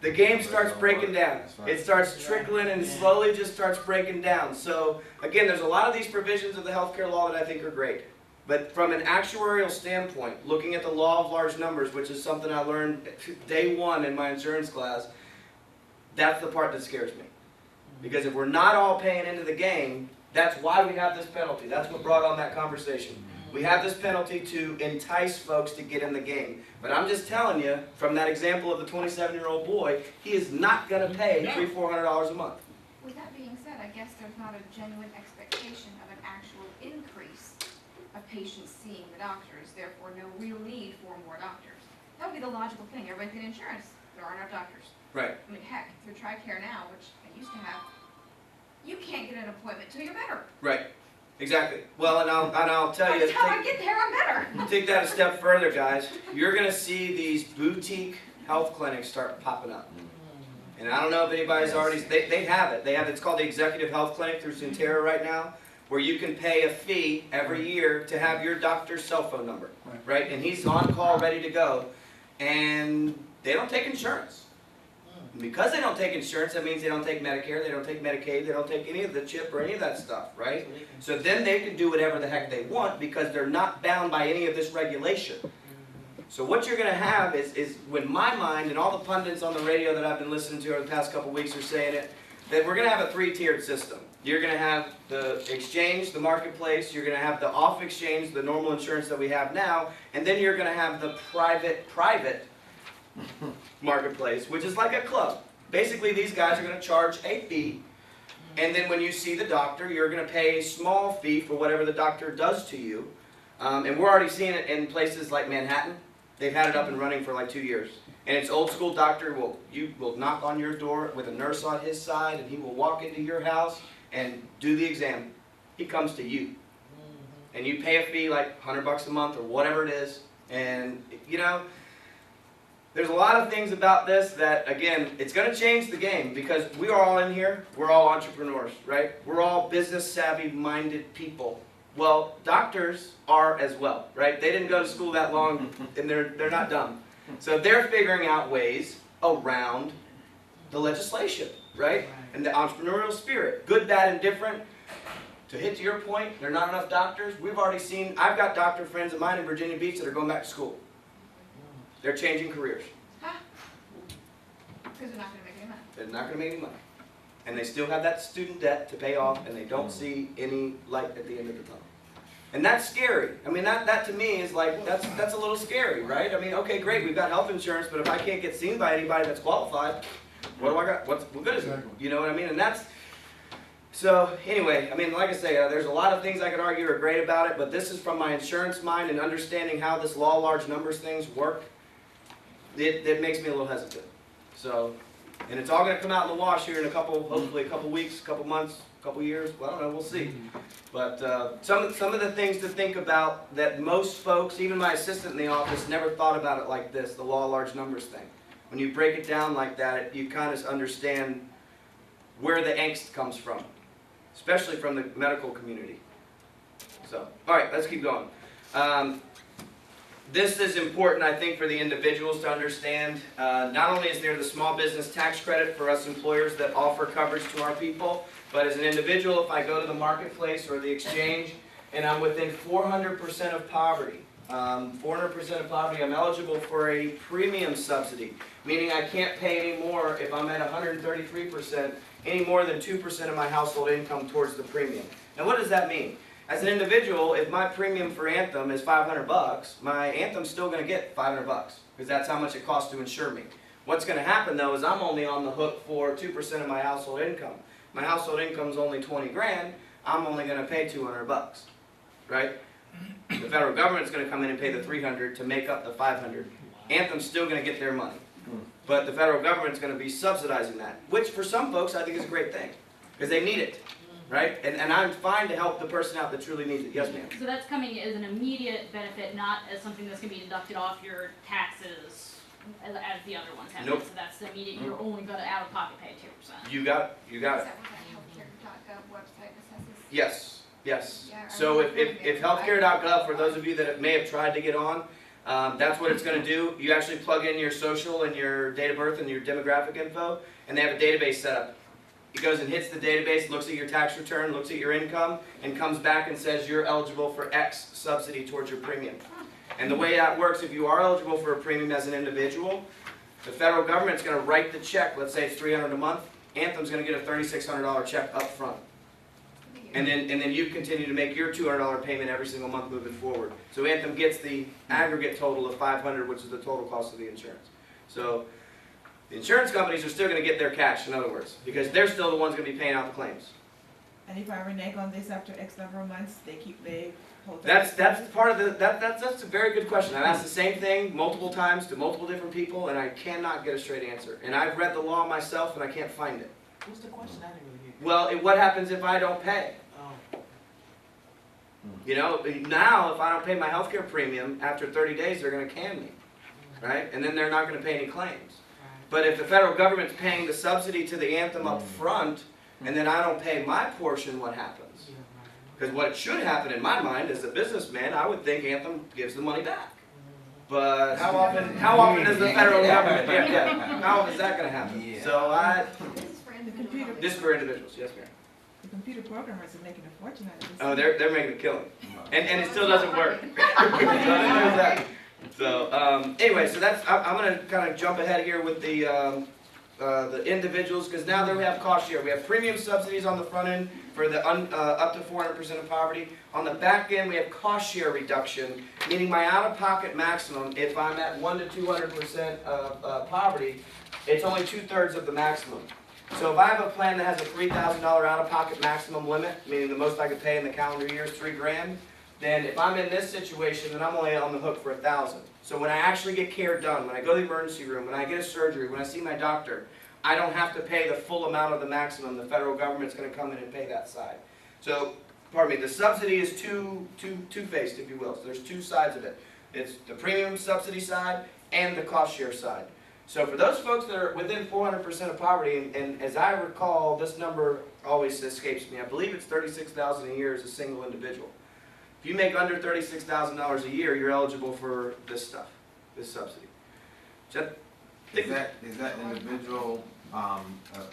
the game starts breaking down. It starts trickling and slowly just starts breaking down. So again, there's a lot of these provisions of the healthcare law that I think are great. But from an actuarial standpoint, looking at the law of large numbers, which is something I learned day one in my insurance class, that's the part that scares me. Because if we're not all paying into the game, that's why we have this penalty. That's what brought on that conversation. We have this penalty to entice folks to get in the game. But I'm just telling you, from that example of the 27-year-old boy, he is not going to pay $300-400 a month. With that being said, I guess there's not a genuine expectation of an actual increase of patients seeing the doctors, therefore no real need for more doctors. That would be the logical thing. Everybody get insurance. There are no doctors. Right. I mean, heck, through TRICARE now, which I used to have, you can't get an appointment till you're better. Right. Exactly. Well, and I'll tell By you. the time I get there, I'm better. Take that a step further, guys. You're going to see these boutique health clinics start popping up. And I don't know if anybody's already, they have it. It's called the Executive Health Clinic through Centera right now, where you can pay a fee every year to have your doctor's cell phone number, right? And he's on call, ready to go. And they don't take insurance. And because they don't take insurance, that means they don't take Medicare, they don't take Medicaid, they don't take any of the CHIP or any of that stuff, right? So then they can do whatever the heck they want because they're not bound by any of this regulation. So what you're going to have is when my mind and all the pundits on the radio that I've been listening to over the past couple weeks are saying it, that we're going to have a three-tiered system. You're going to have the exchange, the marketplace, you're going to have the off-exchange, the normal insurance that we have now, and then you're going to have the private marketplace, which is like a club. Basically, these guys are going to charge a fee, and then when you see the doctor, you're going to pay a small fee for whatever the doctor does to you. And we're already seeing it in places like Manhattan. They've had it up and running for like 2 years. And it's old school doctor will knock on your door with a nurse on his side, and he will walk into your house and do the exam. He comes to you. And you pay a fee like $100 a month or whatever it is. And, you know, there's a lot of things about this that, again, it's going to change the game because we are all in here. We're all entrepreneurs, right? We're all business savvy minded people. Well, doctors are as well, right? They didn't go to school that long and they're not dumb. So they're figuring out ways around the legislation, right? And the entrepreneurial spirit, good, bad, and different. To hit to your point, there are not enough doctors. We've already seen, I've got doctor friends of mine in Virginia Beach that are going back to school. They're changing careers. Because they're not going to make any money. They're not going to make any money. And they still have that student debt to pay off, and they don't see any light at the end of the tunnel. And that's scary. I mean, that to me is like, that's a little scary, right? I mean, okay, great, we've got health insurance, but if I can't get seen by anybody that's qualified, what do I got? What good is it? You know what I mean? And that's, so anyway, I mean, like I say, there's a lot of things I could argue are great about it, but this is from my insurance mind and understanding how this law of large numbers things work. It makes me a little hesitant. So, and it's all going to come out in the wash here in hopefully a couple weeks, a couple months, a couple years. Well, I don't know, we'll see. But some of the things to think about that most folks, even my assistant in the office, never thought about it like this, the law of large numbers thing. When you break it down like that, you kind of understand where the angst comes from, especially from the medical community. So, all right, let's keep going. This is important, I think, for the individuals to understand. Not only is there the small business tax credit for us employers that offer coverage to our people, but as an individual, if I go to the marketplace or the exchange and I'm within 400% of poverty, 400% of poverty, I'm eligible for a premium subsidy, meaning I can't pay any more if I'm at 133%, any more than 2% of my household income towards the premium. Now, what does that mean? As an individual, if my premium for Anthem is $500, my Anthem's still going to get $500 because that's how much it costs to insure me. What's going to happen though is I'm only on the hook for 2% of my household income. My household income is only 20 grand. I'm only going to pay $200, right? The federal government's going to come in and pay the $300 to make up the $500. Anthem's still going to get their money, but the federal government's going to be subsidizing that, which for some folks I think is a great thing because they need it. right? And I'm fine to help the person out that truly needs it. Yes, ma'am. So that's coming as an immediate benefit, not as something that's gonna be deducted off your taxes as the other ones have. Nope. So that's the immediate, you're only gonna out of pocket pay 2%. You got it. You got Is it. that what that healthcare.gov website assesses? Yes, yes. Yeah, I So if remember healthcare.gov, for those of you that may have tried to get on, that's what it's gonna do. You actually plug in your social and your date of birth and your demographic info, and they have a database set up. It goes and hits the database, looks at your tax return, looks at your income, and comes back and says you're eligible for X subsidy towards your premium. And the way that works, if you are eligible for a premium as an individual, the federal government's gonna write the check, let's say it's $300 a month, Anthem's gonna get a $3,600 check up front. And then you continue to make your $200 payment every single month moving forward. So Anthem gets the aggregate total of $500, which is the total cost of the insurance. So the insurance companies are still going to get their cash, in other words, because they're still the ones going to be paying out the claims. And if I renege on this after X number of months, they hold. That's part of the that's a very good question. I've asked the same thing multiple times to multiple different people, and I cannot get a straight answer. And I've read the law myself, and I can't find it. What's the question? I didn't really hear. Well, what happens if I don't pay? Oh. You know, now if I don't pay my healthcare premium, after 30 days they're going to can me, right? And then they're not going to pay any claims. But if the federal government's paying the subsidy to the Anthem up front, and then I don't pay my portion, what happens? Because what should happen in my mind as a businessman, I would think Anthem gives the money back. But how often does the federal government, how is that going to happen? So This is for The computer. this is for individuals, yes ma'am. The computer programmers are making a fortune out of this. Oh, they're making a killing. And it still doesn't work. So there's that. So anyway, so that's I'm going to kind of jump ahead here with the individuals, because now that we have cost share, we have premium subsidies on the front end for the up to 400% of poverty. On the back end, we have cost share reduction, meaning my out-of-pocket maximum, if I'm at 1 to 200% of poverty, it's only 2/3 of the maximum. So if I have a plan that has a $3,000 out-of-pocket maximum limit, meaning the most I could pay in the calendar year is $3,000, then if I'm in this situation, then I'm only on the hook for $1,000. So when I actually get care done, when I go to the emergency room, when I get a surgery, when I see my doctor, I don't have to pay the full amount of the maximum. The federal government's going to come in and pay that side. So, pardon me, the subsidy is two-faced, if you will. So there's two sides of it. It's the premium subsidy side and the cost share side. So for those folks that are within 400% of poverty, and as I recall, this number always escapes me. I believe it's $36,000 a year as a single individual. If you make under $36,000 a year, you're eligible for this stuff, this subsidy. Is that individual a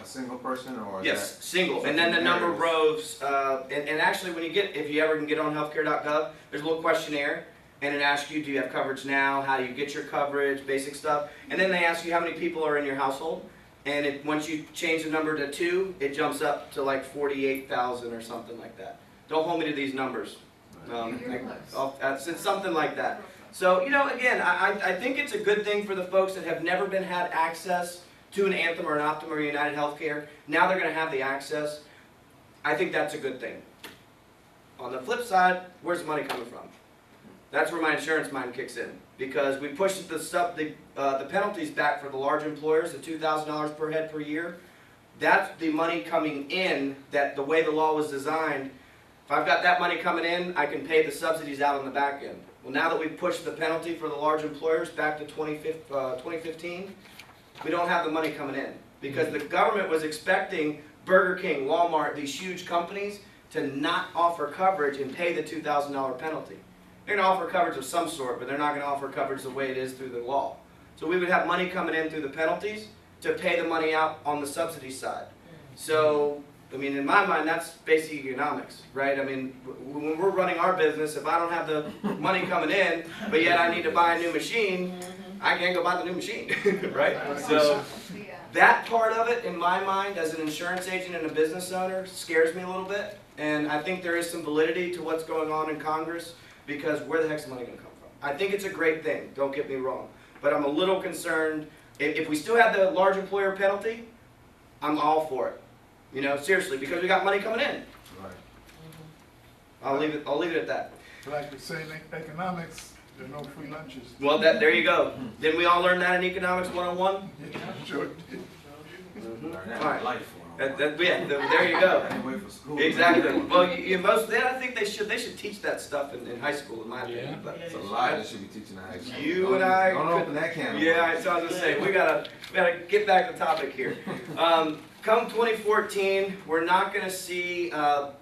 single person, or is yes, that single. And then the number of rows, and actually when you get, if you ever can get on healthcare.gov, there's a little questionnaire, and it asks you, do you have coverage now, how do you get your coverage, basic stuff, and then they ask you how many people are in your household, and once you change the number to 2, it jumps up to like 48,000 or something like that. Don't hold me to these numbers. It's something like that. So, you know, again, I think it's a good thing for the folks that have never had access to an Anthem or an Optum or United Healthcare. Now they're going to have the access. I think that's a good thing. On the flip side, where's the money coming from? That's where my insurance mind kicks in, because we pushed the penalties back for the large employers, the $2,000 per head per year. That's the money coming in, that the way the law was designed. If I've got that money coming in, I can pay the subsidies out on the back end. Well, now that we've pushed the penalty for the large employers back to 2015, we don't have the money coming in, because the government was expecting Burger King, Walmart, these huge companies to not offer coverage and pay the $2,000 penalty. They're going to offer coverage of some sort, but they're not going to offer coverage the way it is through the law. So we would have money coming in through the penalties to pay the money out on the subsidy side. So, I mean, in my mind, that's basic economics, right? I mean, when we're running our business, if I don't have the money coming in, but yet I need to buy a new machine, I can't go buy the new machine, right? So that part of it, in my mind, as an insurance agent and a business owner, scares me a little bit. And I think there is some validity to what's going on in Congress, because where the heck's the money going to come from? I think it's a great thing, don't get me wrong. But I'm a little concerned. If we still have the large employer penalty, I'm all for it. You know, seriously, because we got money coming in. right? I'll leave it at that. Like we say in economics, there are no free lunches. Well, there you go. Didn't we all learn that in Economics 101? Yeah, sure did. Learn that All right. in life 101. Yeah, there you go. I didn't wait for school. Exactly. Well, I think they should teach that stuff in high school, in my opinion. But It's a lot that should be teaching in high school. You and I Don't could- open that can of yeah, worms. so I was gonna say we gotta get back to topic here. Come 2014, we're not gonna see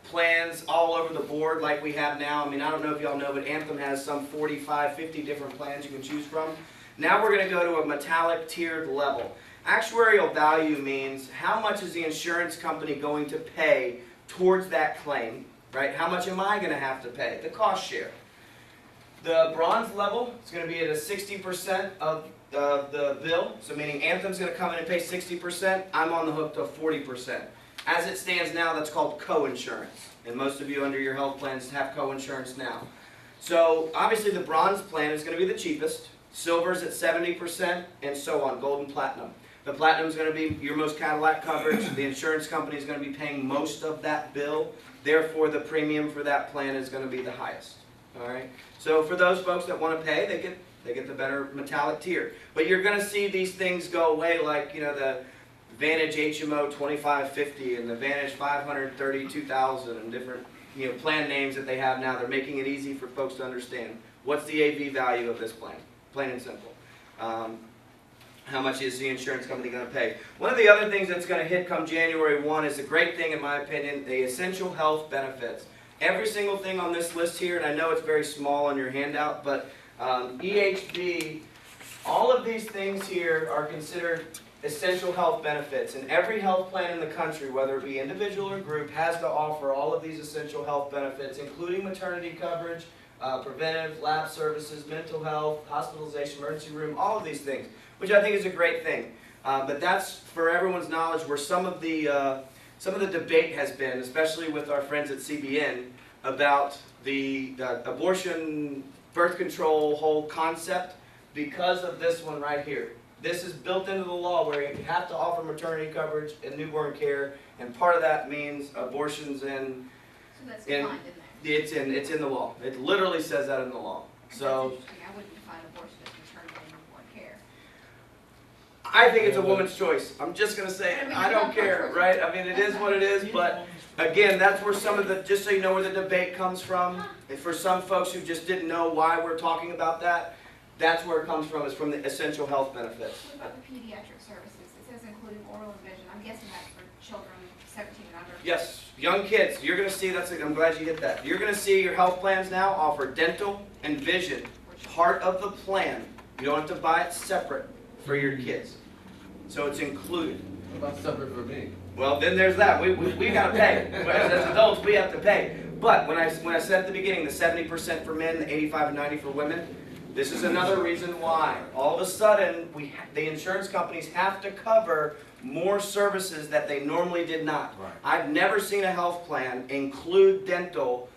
plans all over the board like we have now. I mean, I don't know if y'all know, but Anthem has some 45, 50 different plans you can choose from. Now we're gonna go to a metallic tiered level. Actuarial value means how much is the insurance company going to pay towards that claim, right? How much am I gonna have to pay? The cost share. The bronze level is going to be at a 60% of the bill, so meaning Anthem's going to come in and pay 60%, I'm on the hook to 40%. As it stands now, that's called co-insurance, and most of you under your health plans have co-insurance now. So obviously the bronze plan is going to be the cheapest, silver's at 70%, and so on, gold and platinum. The platinum is going to be your most Cadillac coverage, the insurance company is going to be paying most of that bill, therefore the premium for that plan is going to be the highest. All right. So for those folks that want to pay, they get the better metallic tier. But you're going to see these things go away, like the Vantage HMO 2550 and the Vantage 532,000 and different plan names that they have now. They're making it easy for folks to understand what's the AV value of this plan, plain and simple. How much is the insurance company going to pay? One of the other things that's going to hit come January 1 is a great thing in my opinion, the essential health benefits. Every single thing on this list here, and I know it's very small on your handout, but EHB, all of these things here are considered essential health benefits. And every health plan in the country, whether it be individual or group, has to offer all of these essential health benefits, including maternity coverage, preventive, lab services, mental health, hospitalization, emergency room, all of these things, which I think is a great thing. But that's, for everyone's knowledge, where some of the debate has been, especially with our friends at CBN, about the abortion, birth control whole concept because of this one right here. This is built into the law where you have to offer maternity coverage and newborn care, and part of that means abortions and So that's defined in there. it's in the law. It literally says that in the law. So That's interesting. I wouldn't define abortion as maternity and newborn care. I think it's a woman's choice. I'm just going to say it. I don't care, right? I mean, it is what it is, but again, that's where some of the, just so you know where the debate comes from, and for some folks who just didn't know why we're talking about that, that's where it comes from, is from the essential health benefits. What about the pediatric services? It says including oral and vision. I'm guessing that's for children 17 and under. Yes, young kids, you're going to see, I'm glad you hit that. You're going to see your health plans now offer dental and vision, part of the plan. You don't have to buy it separate for your kids. So it's included. What about separate for me? Well, then there's that. We got to pay. As adults, we have to pay. But when I said at the beginning, the 70% for men, the 85 and 90 for women, this is another reason why. All of a sudden, the insurance companies have to cover more services that they normally did not. Right. I've never seen a health plan include dental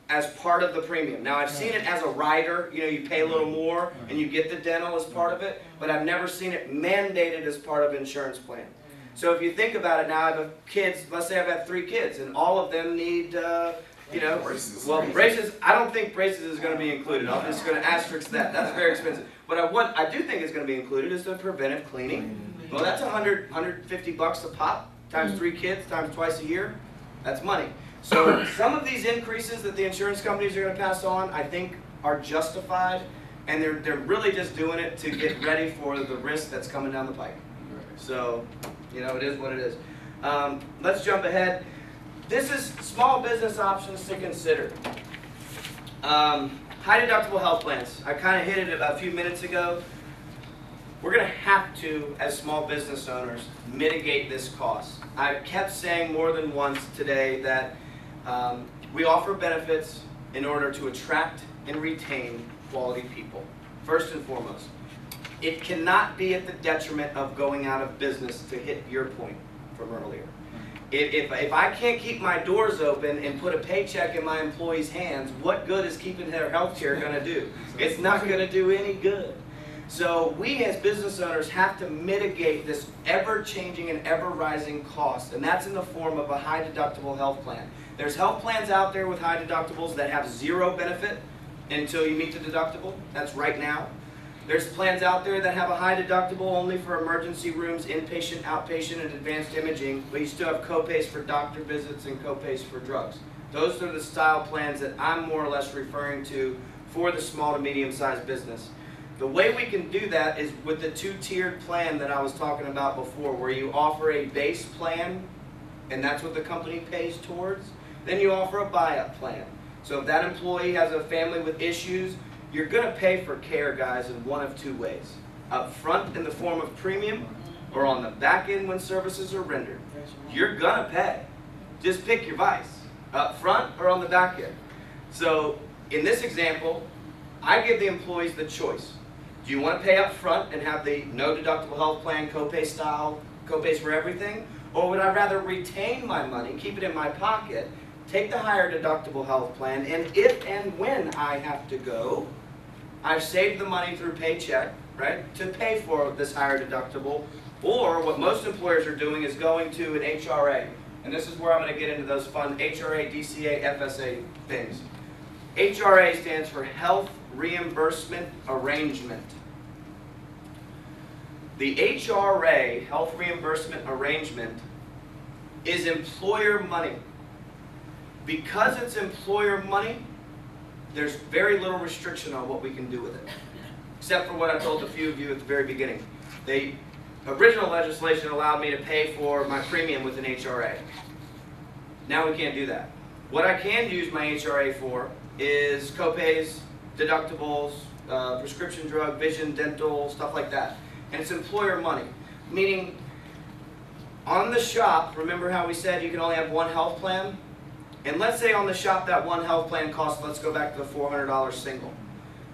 as part of the premium. Now, I've seen it as a rider, you pay a little more and you get the dental as part of it, but I've never seen it mandated as part of insurance plan. So if you think about it now, I have kids, let's say I've had 3 kids, and all of them need, Braces. well, braces, I don't think braces is going to be included. I'm just going to asterisk that. That's very expensive. But what I do think is going to be included is the preventive cleaning. Well, that's $100, $150 a pop, times 3 kids, times twice a year. That's money. So some of these increases that the insurance companies are going to pass on, I think, are justified, and they're really just doing it to get ready for the risk that's coming down the pike. So, it is what it is. Let's jump ahead. This is small business options to consider. High deductible health plans. I kind of hit it a few minutes ago. We're going to have to, as small business owners, mitigate this cost. I've kept saying more than once today that we offer benefits in order to attract and retain quality people, first and foremost. It cannot be at the detriment of going out of business, to hit your point from earlier. If I can't keep my doors open and put a paycheck in my employees' hands, what good is keeping their health care going to do? It's not going to do any good. So we as business owners have to mitigate this ever-changing and ever-rising cost, and that's in the form of a high-deductible health plan. There's health plans out there with high deductibles that have 0 benefit until you meet the deductible. That's right now. There's plans out there that have a high deductible only for emergency rooms, inpatient, outpatient, and advanced imaging, but you still have copays for doctor visits and copays for drugs. Those are the style plans that I'm more or less referring to for the small to medium-sized business. The way we can do that is with the two-tiered plan that I was talking about before, where you offer a base plan, and that's what the company pays towards. Then you offer a buy-up plan. So if that employee has a family with issues, you're going to pay for care, guys, in one of two ways. Up front in the form of premium, or on the back end when services are rendered. You're going to pay. Just pick your vice. Up front or on the back end. So in this example, I give the employees the choice. Do you want to pay up front and have the no deductible health plan, copay style, copays for everything? Or would I rather retain my money, keep it in my pocket, take the higher deductible health plan, and if and when I have to go, I've saved the money through paycheck, right, to pay for this higher deductible. Or what most employers are doing is going to an HRA. And this is where I'm going to get into those fun HRA, DCA, FSA things. HRA stands for Health Reimbursement Arrangement. The HRA, Health Reimbursement Arrangement, is employer money. Because it's employer money, there's very little restriction on what we can do with it. Except for what I told a few of you at the very beginning. The original legislation allowed me to pay for my premium with an HRA. Now we can't do that. What I can use my HRA for is copays, deductibles, prescription drug, vision, dental, stuff like that. And it's employer money. Meaning, on the shop, remember how we said you can only have one health plan? And let's say on the shop that one health plan costs, let's go back to the $400 single.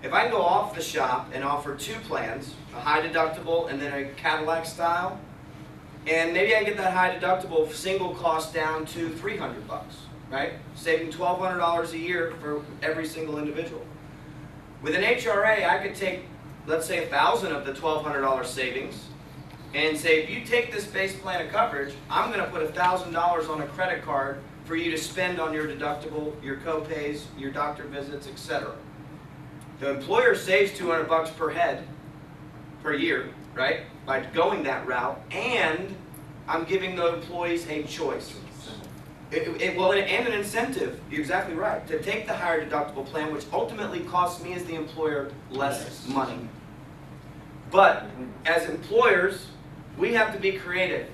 If I go off the shop and offer two plans, a high deductible and then a Cadillac style, and maybe I get that high deductible single cost down to $300, right? Saving $1,200 a year for every single individual. With an HRA, I could take, let's say, 1,000 of the $1,200 savings and say, if you take this base plan of coverage, I'm going to put $1,000 on a credit card for you to spend on your deductible, your copays, your doctor visits, etc. The employer saves $200 per head per year, right, by going that route, and I'm giving the employees a choice. And an incentive, you're exactly right, to take the higher deductible plan, which ultimately costs me as the employer less money. But as employers, we have to be creative.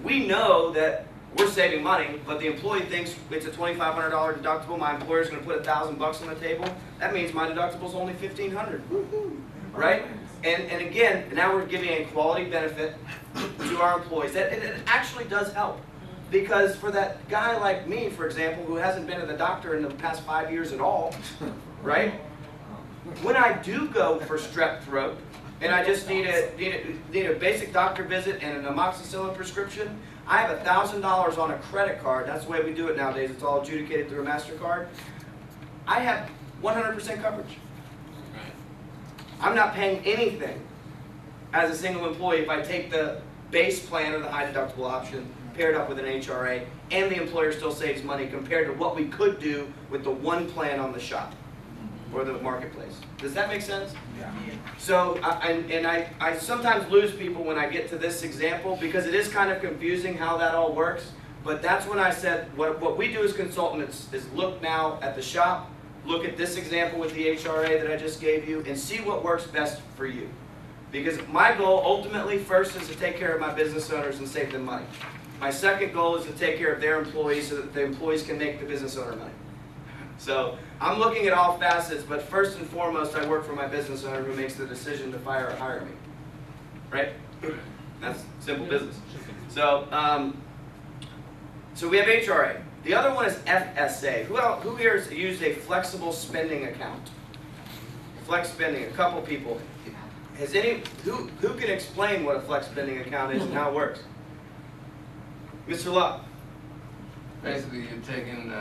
We know that we're saving money, but the employee thinks it's a $2,500 deductible. My employer's going to put $1,000 on the table. That means my deductible's only $1,500, right? And again, now we're giving a quality benefit to our employees. That it actually does help, because for that guy like me, for example, who hasn't been to the doctor in the past 5 years at all, right? When I do go for strep throat, and I just need a basic doctor visit and an amoxicillin prescription, I have $1,000 on a credit card. That's the way we do it nowadays. It's all adjudicated through a MasterCard. I have 100% coverage. I'm not paying anything as a single employee if I take the base plan or the high deductible option paired up with an HRA, and the employer still saves money compared to what we could do with the one plan on the shop or the marketplace. Does that make sense? Yeah. So, I sometimes lose people when I get to this example, because it is kind of confusing how that all works. But that's when I said, what we do as consultants is look now at the shop, look at this example with the HRA that I just gave you, and see what works best for you. Because my goal ultimately first is to take care of my business owners and save them money. My second goal is to take care of their employees so that the employees can make the business owner money. So I'm looking at all facets, but first and foremost, I work for my business owner who makes the decision to fire or hire me. Right? That's simple business. So, so we have HRA. The other one is FSA. Who here has used a flexible spending account? Flex spending, a couple people. Has who can explain what a flex spending account is and how it works? Mr. Luck. Basically, you're taking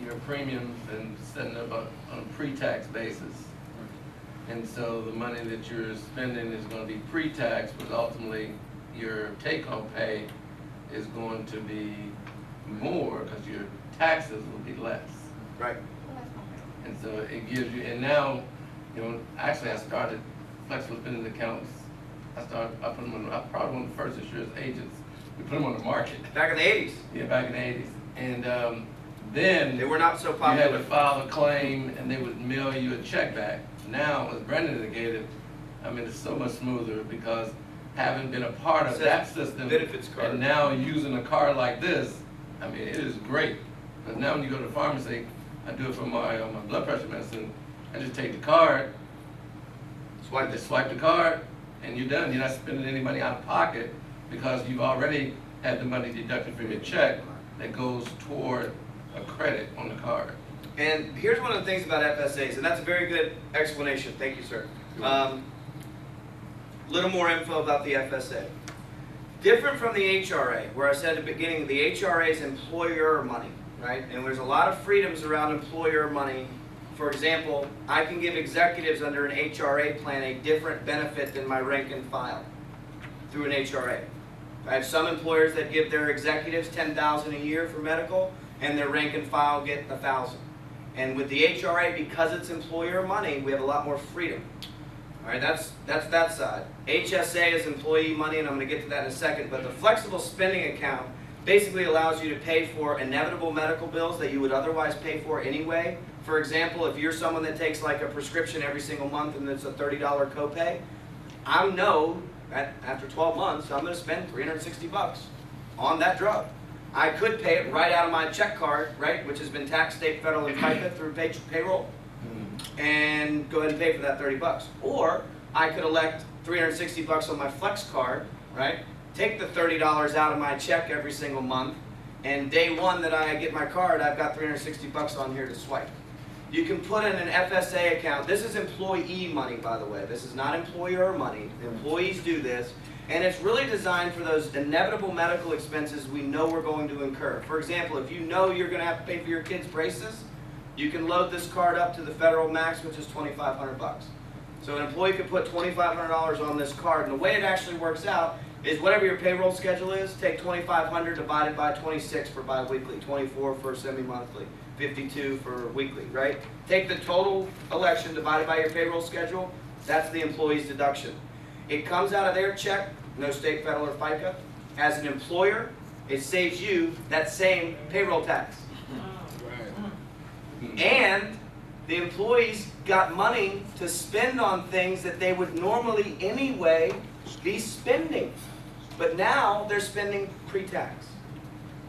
your premiums and setting up on a pre-tax basis. And so the money that you're spending is going to be pre-tax, but ultimately your take-home pay is going to be more because your taxes will be less. Right. And so it gives you, and now You know, actually I started flexible spending accounts. I put them on, I probably one of the first insurance agents. We put them on the market. Back in the 80s, Yeah, back in the 80s. And then they were not so you had to popular. file a claim and they would mail you a check back. Now, as Brendan indicated, I mean, it's so much smoother because having been a part of Says that system benefits card. and now using a card like this, I mean, it is great. Because now when you go to the pharmacy, I do it for my blood pressure medicine. I just take the card, Swipe just this. swipe the card, and you're done. You're not spending any money out of pocket because you've already had the money deducted from your check that goes toward a credit on the card. And here's one of the things about FSAs, and that's a very good explanation. Thank you, sir. Little more info about the FSA. Different from the HRA, where I said at the beginning, the HRA is employer money, right? And there's a lot of freedoms around employer money. For example, I can give executives under an HRA plan a different benefit than my rank and file through an HRA. I have some employers that give their executives $10,000 a year for medical, and their rank and file get $1,000. And with the HRA, because it's employer money, we have a lot more freedom. All right, that's that side. HSA is employee money, and I'm going to get to that in a second. But the flexible spending account basically allows you to pay for inevitable medical bills that you would otherwise pay for anyway. For example, if you're someone that takes like a prescription every single month and it's a $30 copay, I know that after 12 months I'm going to spend $360 on that drug. I could pay it right out of my check card, right, which has been taxed state, federal, and FICA through payroll, and go ahead and pay for that $30. Or I could elect $360 on my flex card, right? Take the $30 out of my check every single month, and day one that I get my card, I've got $360 on here to swipe. You can put in an FSA account. This is employee money, by the way. This is not employer money. Employees do this. And it's really designed for those inevitable medical expenses we know we're going to incur. For example, if you know you're going to have to pay for your kids' braces, you can load this card up to the federal max, which is $2,500. So an employee could put $2,500 on this card, and the way it actually works out is whatever your payroll schedule is, take $2,500 divided by 26 for biweekly, 24 for semi-monthly, 52 for weekly, right? Take the total election divided by your payroll schedule, that's the employee's deduction. It comes out of their check, no state, federal, or FICA. As an employer, it saves you that same payroll tax. And the employees got money to spend on things that they would normally anyway be spending. But now they're spending pre-tax.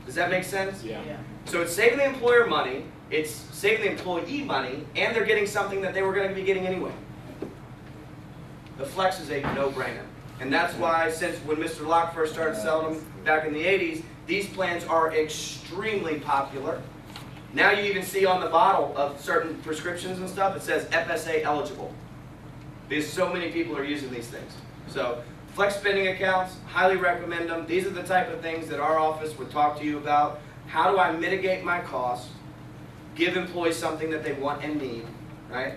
Does that make sense? Yeah. So it's saving the employer money, it's saving the employee money, and they're getting something that they were going to be getting anyway. The flex is a no-brainer. And that's why, since when Mr. Locke first started selling them back in the 80s, these plans are extremely popular. Now you even see on the bottle of certain prescriptions and stuff, it says FSA eligible. Because so many people are using these things. So, flex spending accounts, highly recommend them. These are the type of things that our office would talk to you about. How do I mitigate my costs, give employees something that they want and need, right?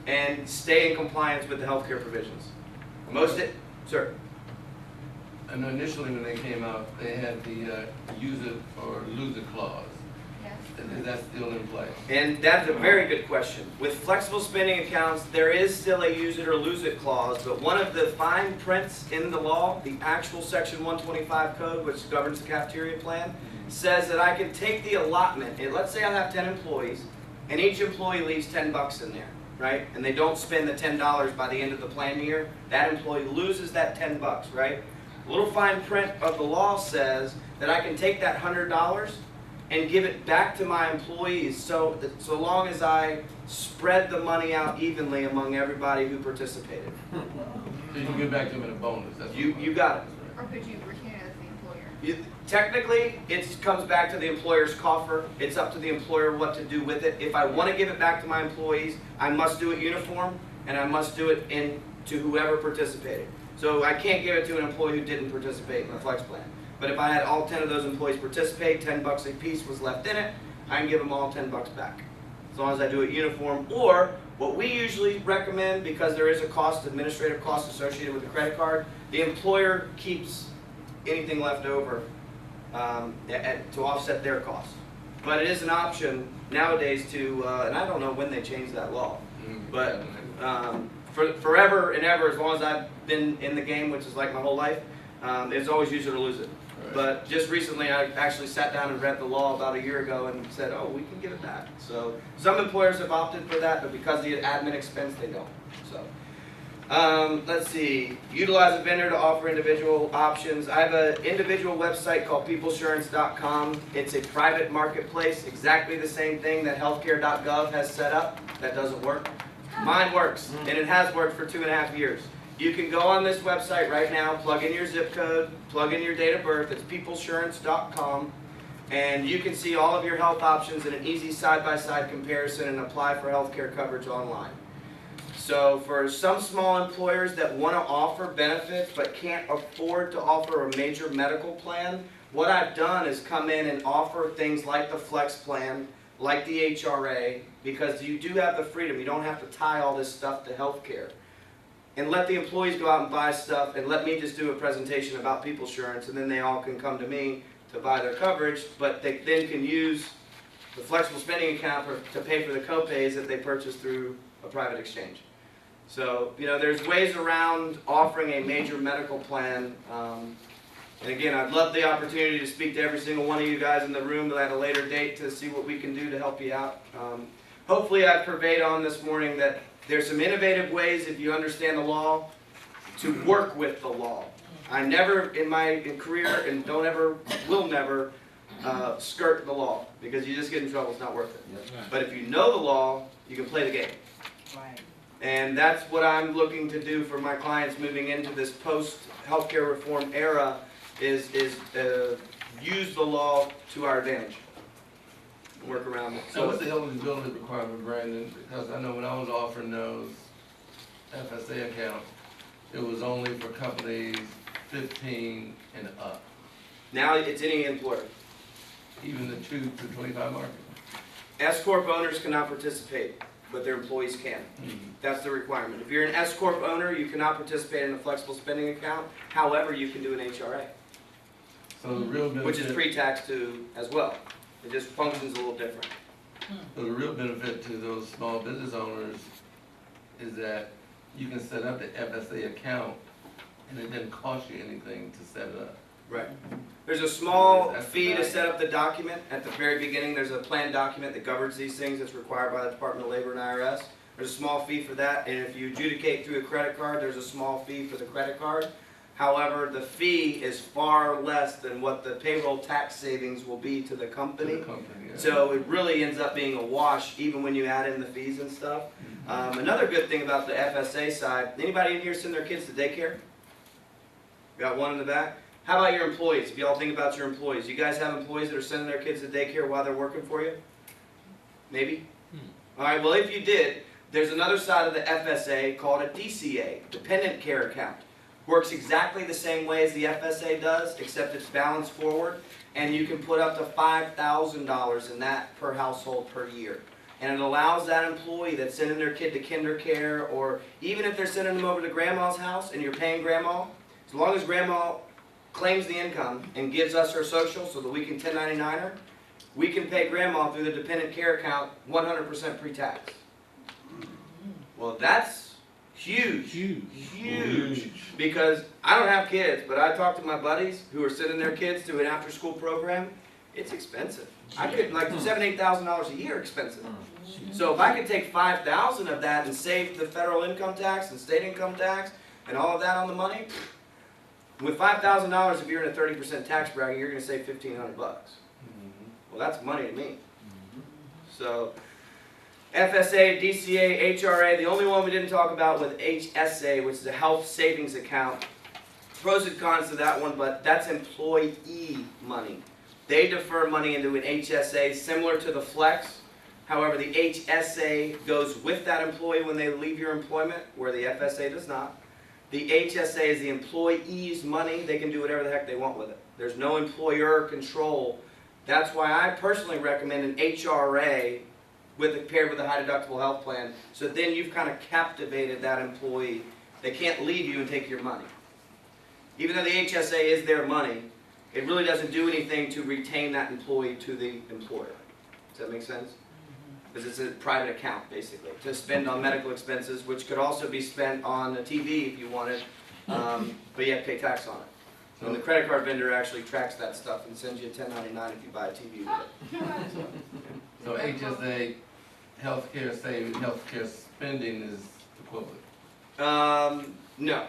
And stay in compliance with the healthcare provisions. Sir? And initially when they came out, they had the use it or lose it clause. Yes. Is that still in play? And that's a very good question. With flexible spending accounts, there is still a use it or lose it clause, but one of the fine prints in the law, the actual Section 125 code, which governs the cafeteria plan, says that I can take the allotment. And let's say I have 10 employees, and each employee leaves $10 in there, right? And they don't spend the $10 by the end of the plan year. That employee loses that $10, right? A little fine print of the law says that I can take that $100 and give it back to my employees so long as I spread the money out evenly among everybody who participated. So you can give back to them in a bonus. That's You got it. Or could you retain it as the employer? Technically, it comes back to the employer's coffer. It's up to the employer what to do with it. If I want to give it back to my employees, I must do it uniform, and I must do it to whoever participated. So I can't give it to an employee who didn't participate in the flex plan. But if I had all 10 of those employees participate, $10 a piece was left in it, I can give them all $10 back. As long as I do it uniform. Or, what we usually recommend, because there is a cost, administrative cost associated with the credit card, the employer keeps anything left over to offset their cost. But it is an option nowadays to, and I don't know when they changed that law, but For forever and ever, as long as I've been in the game, which is like my whole life, it's always use it or lose it. Right. But just recently, I actually sat down and read the law about a year ago and said, oh, we can give it back. So some employers have opted for that, but because of the admin expense, they don't. So let's see, utilize a vendor to offer individual options. I have an individual website called peoplesurance.com. It's a private marketplace, exactly the same thing that healthcare.gov has set up. That doesn't work. Mine works, and it has worked for 2.5 years. You can go on this website right now, plug in your zip code, plug in your date of birth, it's peoplesurance.com, and you can see all of your health options in an easy side-by-side comparison and apply for healthcare coverage online. So for some small employers that want to offer benefits but can't afford to offer a major medical plan, what I've done is come in and offer things like the Flex Plan, like the HRA, because you do have the freedom. You don't have to tie all this stuff to healthcare. And let the employees go out and buy stuff, and let me just do a presentation about PeopleSurance, and then they all can come to me to buy their coverage, but they then can use the flexible spending account to pay for the co-pays that they purchase through a private exchange. So, you know, there's ways around offering a major medical plan. And again, I'd love the opportunity to speak to every single one of you guys in the room at a later date to see what we can do to help you out. Hopefully I've conveyed on this morning that there's some innovative ways, if you understand the law, to work with the law. I never in my career, and don't ever, will never, skirt the law, because you just get in trouble, it's not worth it. But if you know the law, you can play the game. Right. And that's what I'm looking to do for my clients moving into this post-healthcare reform era, is use the law to our advantage. Work around it. So what's the eligibility requirement, Brandon? Because I know when I was offering those FSA accounts, it was only for companies 15 and up, Now it's any employer. even the 2 to 25 market. S-Corp owners cannot participate, but their employees can. That's the requirement. If you're an S-Corp owner, you cannot participate in a flexible spending account. However, you can do an HRA, So the real benefit, which is pre-tax too as well. It just functions a little different. so the real benefit to those small business owners is that you can set up the FSA account and it doesn't cost you anything to set it up. Right. There's a small That's fee to nice. set up the document. At the very beginning, there's a plan document that governs these things that's required by the Department of Labor and IRS. There's a small fee for that, and if you adjudicate through a credit card, there's a small fee for the credit card. However, the fee is far less than what the payroll tax savings will be to the To company. the company, yeah. So it really ends up being a wash, even when you add in the fees and stuff. Another good thing about the FSA side, anybody in here send their kids to daycare? Got one in the back? How about your employees? If y'all think about your employees, you guys have employees that are sending their kids to daycare while they're working for you? Maybe? All right, well, if you did, there's another side of the FSA called a DCA, Dependent Care Account. Works exactly the same way as the FSA does, except it's balanced forward, and you can put up to $5,000 in that per household per year. And it allows that employee that's sending their kid to kinder care, or even if they're sending them over to grandma's house and you're paying grandma, as long as grandma claims the income and gives us her social so that we can 1099 her, we can pay grandma through the dependent care account 100% pre-tax. Well, that's huge. Huge. Because I don't have kids, but I talk to my buddies who are sending their kids to an after-school program. It's expensive. I could, like, $7,000, $8,000 a year expensive. So if I could take $5,000 of that and save the federal income tax and state income tax and all of that on the money, with $5,000, if you're in a 30% tax bracket, you're going to save $1,500 bucks. Well, that's money to me. So, FSA, DCA, HRA, the only one we didn't talk about was HSA, which is a health savings account. Pros and cons to that one, but that's employee money. They defer money into an HSA similar to the Flex. However, the HSA goes with that employee when they leave your employment, where the FSA does not. The HSA is the employee's money. They can do whatever the heck they want with it. There's no employer control. That's why I personally recommend an HRA paired with a high deductible health plan, so then you've kind of captivated that employee. They can't leave you and take your money. Even though the HSA is their money, it really doesn't do anything to retain that employee to the employer. Does that make sense? because it's a private account, basically, to spend on medical expenses, which could also be spent on a TV if you wanted, but you have to pay tax on it. And the credit card vendor actually tracks that stuff and sends you a 1099 if you buy a TV with it. So HSA, healthcare saving, healthcare spending is equivalent. No.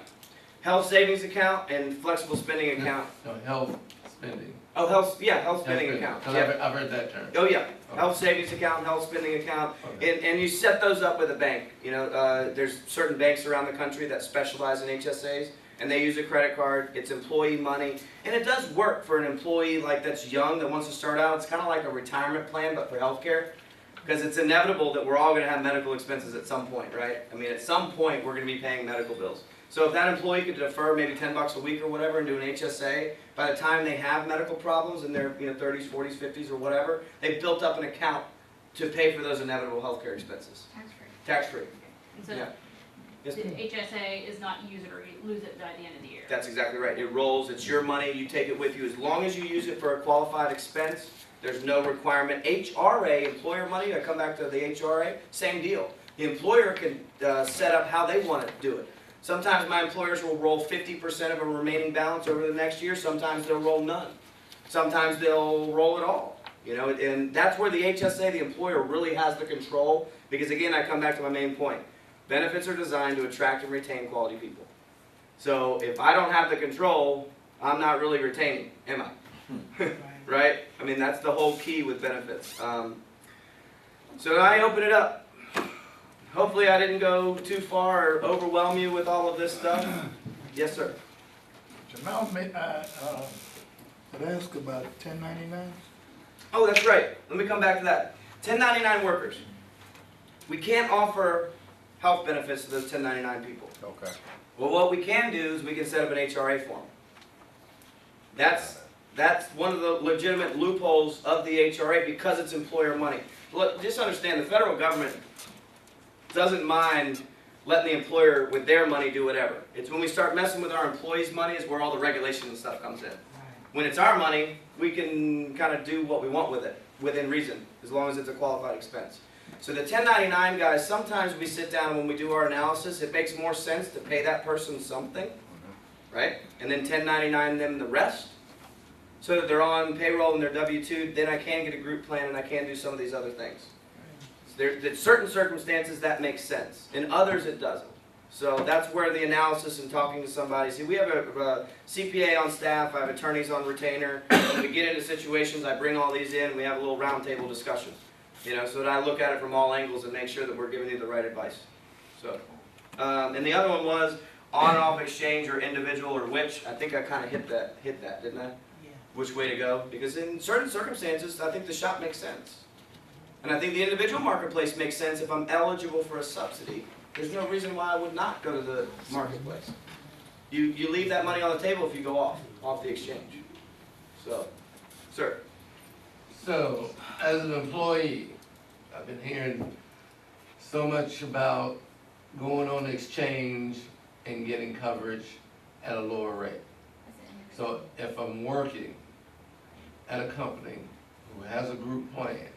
Health savings account and flexible spending account. No, health spending. Oh, health spending account. Because Yeah. I've heard that term. Oh, yeah. Okay. Health savings account, health spending account. Okay. And you set those up with a bank. You know, there's certain banks around the country that specialize in HSAs, and they use a credit card. It's employee money, and it does work for an employee like that's young that wants to start out. It's kind of like a retirement plan, but for healthcare, because it's inevitable that we're all going to have medical expenses at some point, right? I mean, at some point we're going to be paying medical bills. So if that employee could defer maybe $10 a week or whatever and do an HSA, by the time they have medical problems in their 30s, 40s, 50s, or whatever, they've built up an account to pay for those inevitable healthcare expenses. Tax-free. Tax-free. And so Yeah. Yes, the ma'am. HSA is not use it or you lose it by the end of the year. That's exactly right. It rolls. It's your money. You take it with you. As long as you use it for a qualified expense, there's no requirement. HRA, employer money, I come back to the HRA, same deal. The employer can set up how they want to do it. Sometimes my employers will roll 50% of a remaining balance over the next year. Sometimes they'll roll none. Sometimes they'll roll it all. You know, and that's where the HSA, the employer, really has the control. Because again, I come back to my main point. Benefits are designed to attract and retain quality people. So if I don't have the control, I'm not really retaining, am I? Right? I mean, that's the whole key with benefits. So I open it up. Hopefully I didn't go too far or overwhelm you with all of this stuff. Yes, sir. Jamal, I'd ask about 1099. Oh, that's right. Let me come back to that. 1099 workers. We can't offer health benefits to those 1099 people. Okay. Well, what we can do is we can set up an HRA form. That's one of the legitimate loopholes of the HRA because it's employer money. Look, just understand the federal government doesn't mind letting the employer with their money do whatever. It's when we start messing with our employees' money is where all the regulation and stuff comes in. When it's our money, we can kind of do what we want with it, within reason, as long as it's a qualified expense. So the 1099 guys, sometimes we sit down and when we do our analysis, it makes more sense to pay that person something, right? And then 1099 them the rest, so that they're on payroll and they're W-2, then I can get a group plan and I can do some of these other things. There's certain circumstances that makes sense. In others, it doesn't. So that's where the analysis and talking to somebody. See, we have a CPA on staff. I have attorneys on retainer. When we get into situations, I bring all these in. We have a little roundtable discussion. You know, so that I look at it from all angles and make sure that we're giving you the right advice. So, and the other one was on and off exchange or individual or which. I think I kind of hit that, didn't I? Yeah. Which way to go? Because in certain circumstances, I think the shop makes sense. And I think the individual marketplace makes sense if I'm eligible for a subsidy. There's no reason why I would not go to the marketplace. You leave that money on the table if you go off the exchange. So, sir. So, as an employee, I've been hearing so much about going on the exchange and getting coverage at a lower rate. So if I'm working at a company who has a group plan,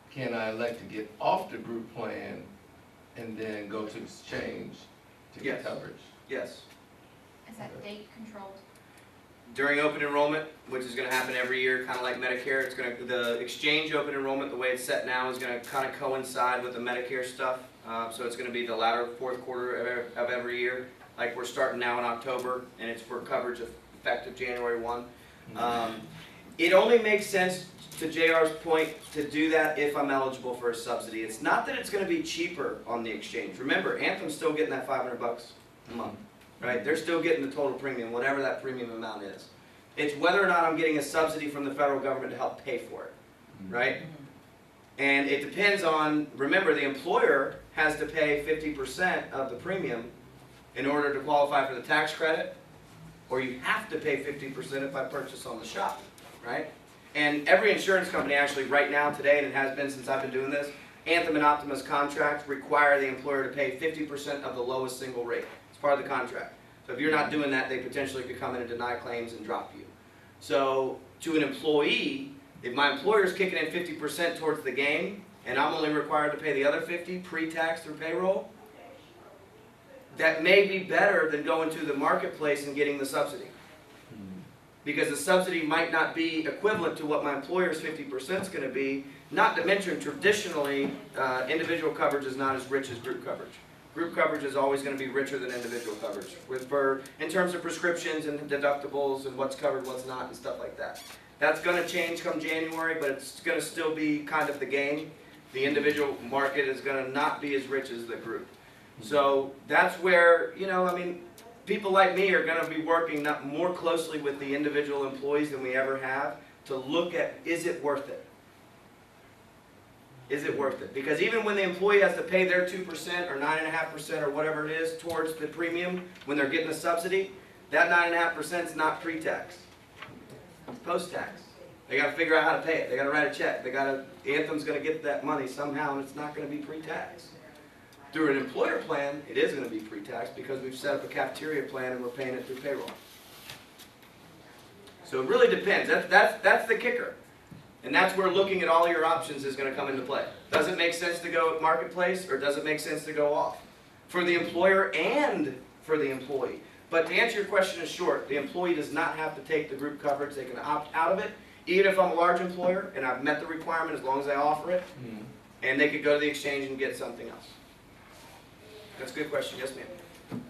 can I elect to get off the group plan and then go to exchange to get Yes. coverage? Yes. Is that date controlled? During open enrollment, which is going to happen every year, kind of like Medicare, the exchange open enrollment, the way it's set now, is going to kind of coincide with the Medicare stuff. So it's going to be the latter fourth quarter of every year. Like we're starting now in October, and it's for coverage effective January 1. It only makes sense, to JR's point, to do that if I'm eligible for a subsidy. It's not that it's going to be cheaper on the exchange. Remember, Anthem's still getting that $500 a month. Right? They're still getting the total premium, whatever that premium amount is. It's whether or not I'm getting a subsidy from the federal government to help pay for it, right? And it depends on, remember, the employer has to pay 50% of the premium in order to qualify for the tax credit, or you have to pay 50% if I purchase on the shop, right? And every insurance company actually right now, today, and it has been since I've been doing this, Anthem and Optima's contracts require the employer to pay 50% of the lowest single rate. Part of the contract. So if you're not doing that, they potentially could come in and deny claims and drop you. So to an employee, if my employer is kicking in 50% towards the game and I'm only required to pay the other 50 pre-tax through payroll, that may be better than going to the marketplace and getting the subsidy. Because the subsidy might not be equivalent to what my employer's 50% is going to be, not to mention traditionally, individual coverage is not as rich as group coverage. Group coverage is always going to be richer than individual coverage, in terms of prescriptions and deductibles and what's covered, what's not, and stuff like that. That's going to change come January, but it's going to still be kind of the game. The individual market is going to not be as rich as the group. So that's where, you know, I mean, people like me are going to be working more closely with the individual employees than we ever have to look at, is it worth it? Is it worth it? Because even when the employee has to pay their 2% or 9.5% or whatever it is towards the premium when they're getting a subsidy, that 9.5% is not pre-tax. It's post-tax. They got to figure out how to pay it. They got to write a check. Anthem's going to get that money somehow, and it's not going to be pre-tax. Through an employer plan, it is going to be pre-tax because we've set up a cafeteria plan and we're paying it through payroll. So it really depends. That's the kicker. And that's where looking at all your options is going to come into play. Does it make sense to go marketplace, or does it make sense to go off? For the employer and for the employee. But to answer your question in short, the employee does not have to take the group coverage. They can opt out of it. Even if I'm a large employer and I've met the requirement as long as I offer it, and they could go to the exchange and get something else. That's a good question. Yes, ma'am.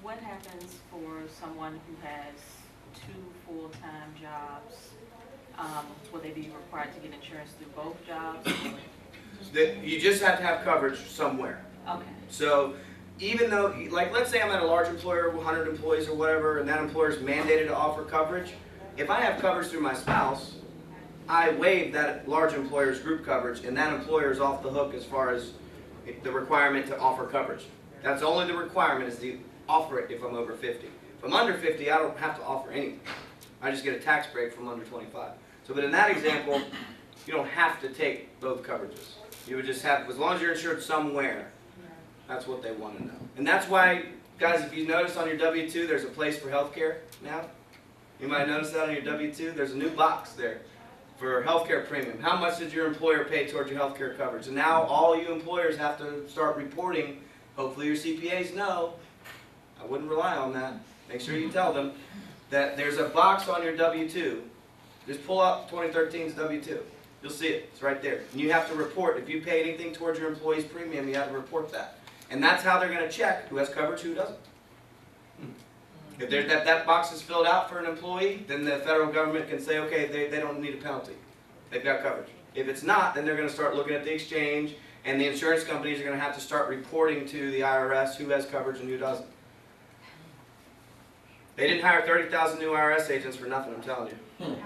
What happens for someone who has 2 full-time jobs? Will they be required to get insurance through both jobs? You just have to have coverage somewhere. Okay. So even though, like, let's say I'm at a large employer, 100 employees or whatever, and that employer is mandated to offer coverage, if I have coverage through my spouse, I waive that large employer's group coverage, and that employer is off the hook as far as the requirement to offer coverage. That's only the requirement, is to offer it if I'm over 50. If I'm under 50, I don't have to offer anything. I just get a tax break from under 25. So, but in that example, you don't have to take both coverages. You would just have, as long as you're insured somewhere, that's what they want to know. And that's why, guys, if you notice on your W-2, there's a place for healthcare now. You might notice that on your W-2. There's a new box there for healthcare premium. How much did your employer pay towards your healthcare coverage? And now all you employers have to start reporting. Hopefully your CPAs know. I wouldn't rely on that. Make sure you tell them that there's a box on your W-2. Just pull up 2013's W-2. You'll see it. It's right there. And you have to report. If you pay anything towards your employee's premium, you have to report that. And that's how they're going to check who has coverage, who doesn't. If that box is filled out for an employee, then the federal government can say, okay, they don't need a penalty. They've got coverage. If it's not, then they're going to start looking at the exchange, and the insurance companies are going to have to start reporting to the IRS who has coverage and who doesn't. They didn't hire 30,000 new IRS agents for nothing, I'm telling you.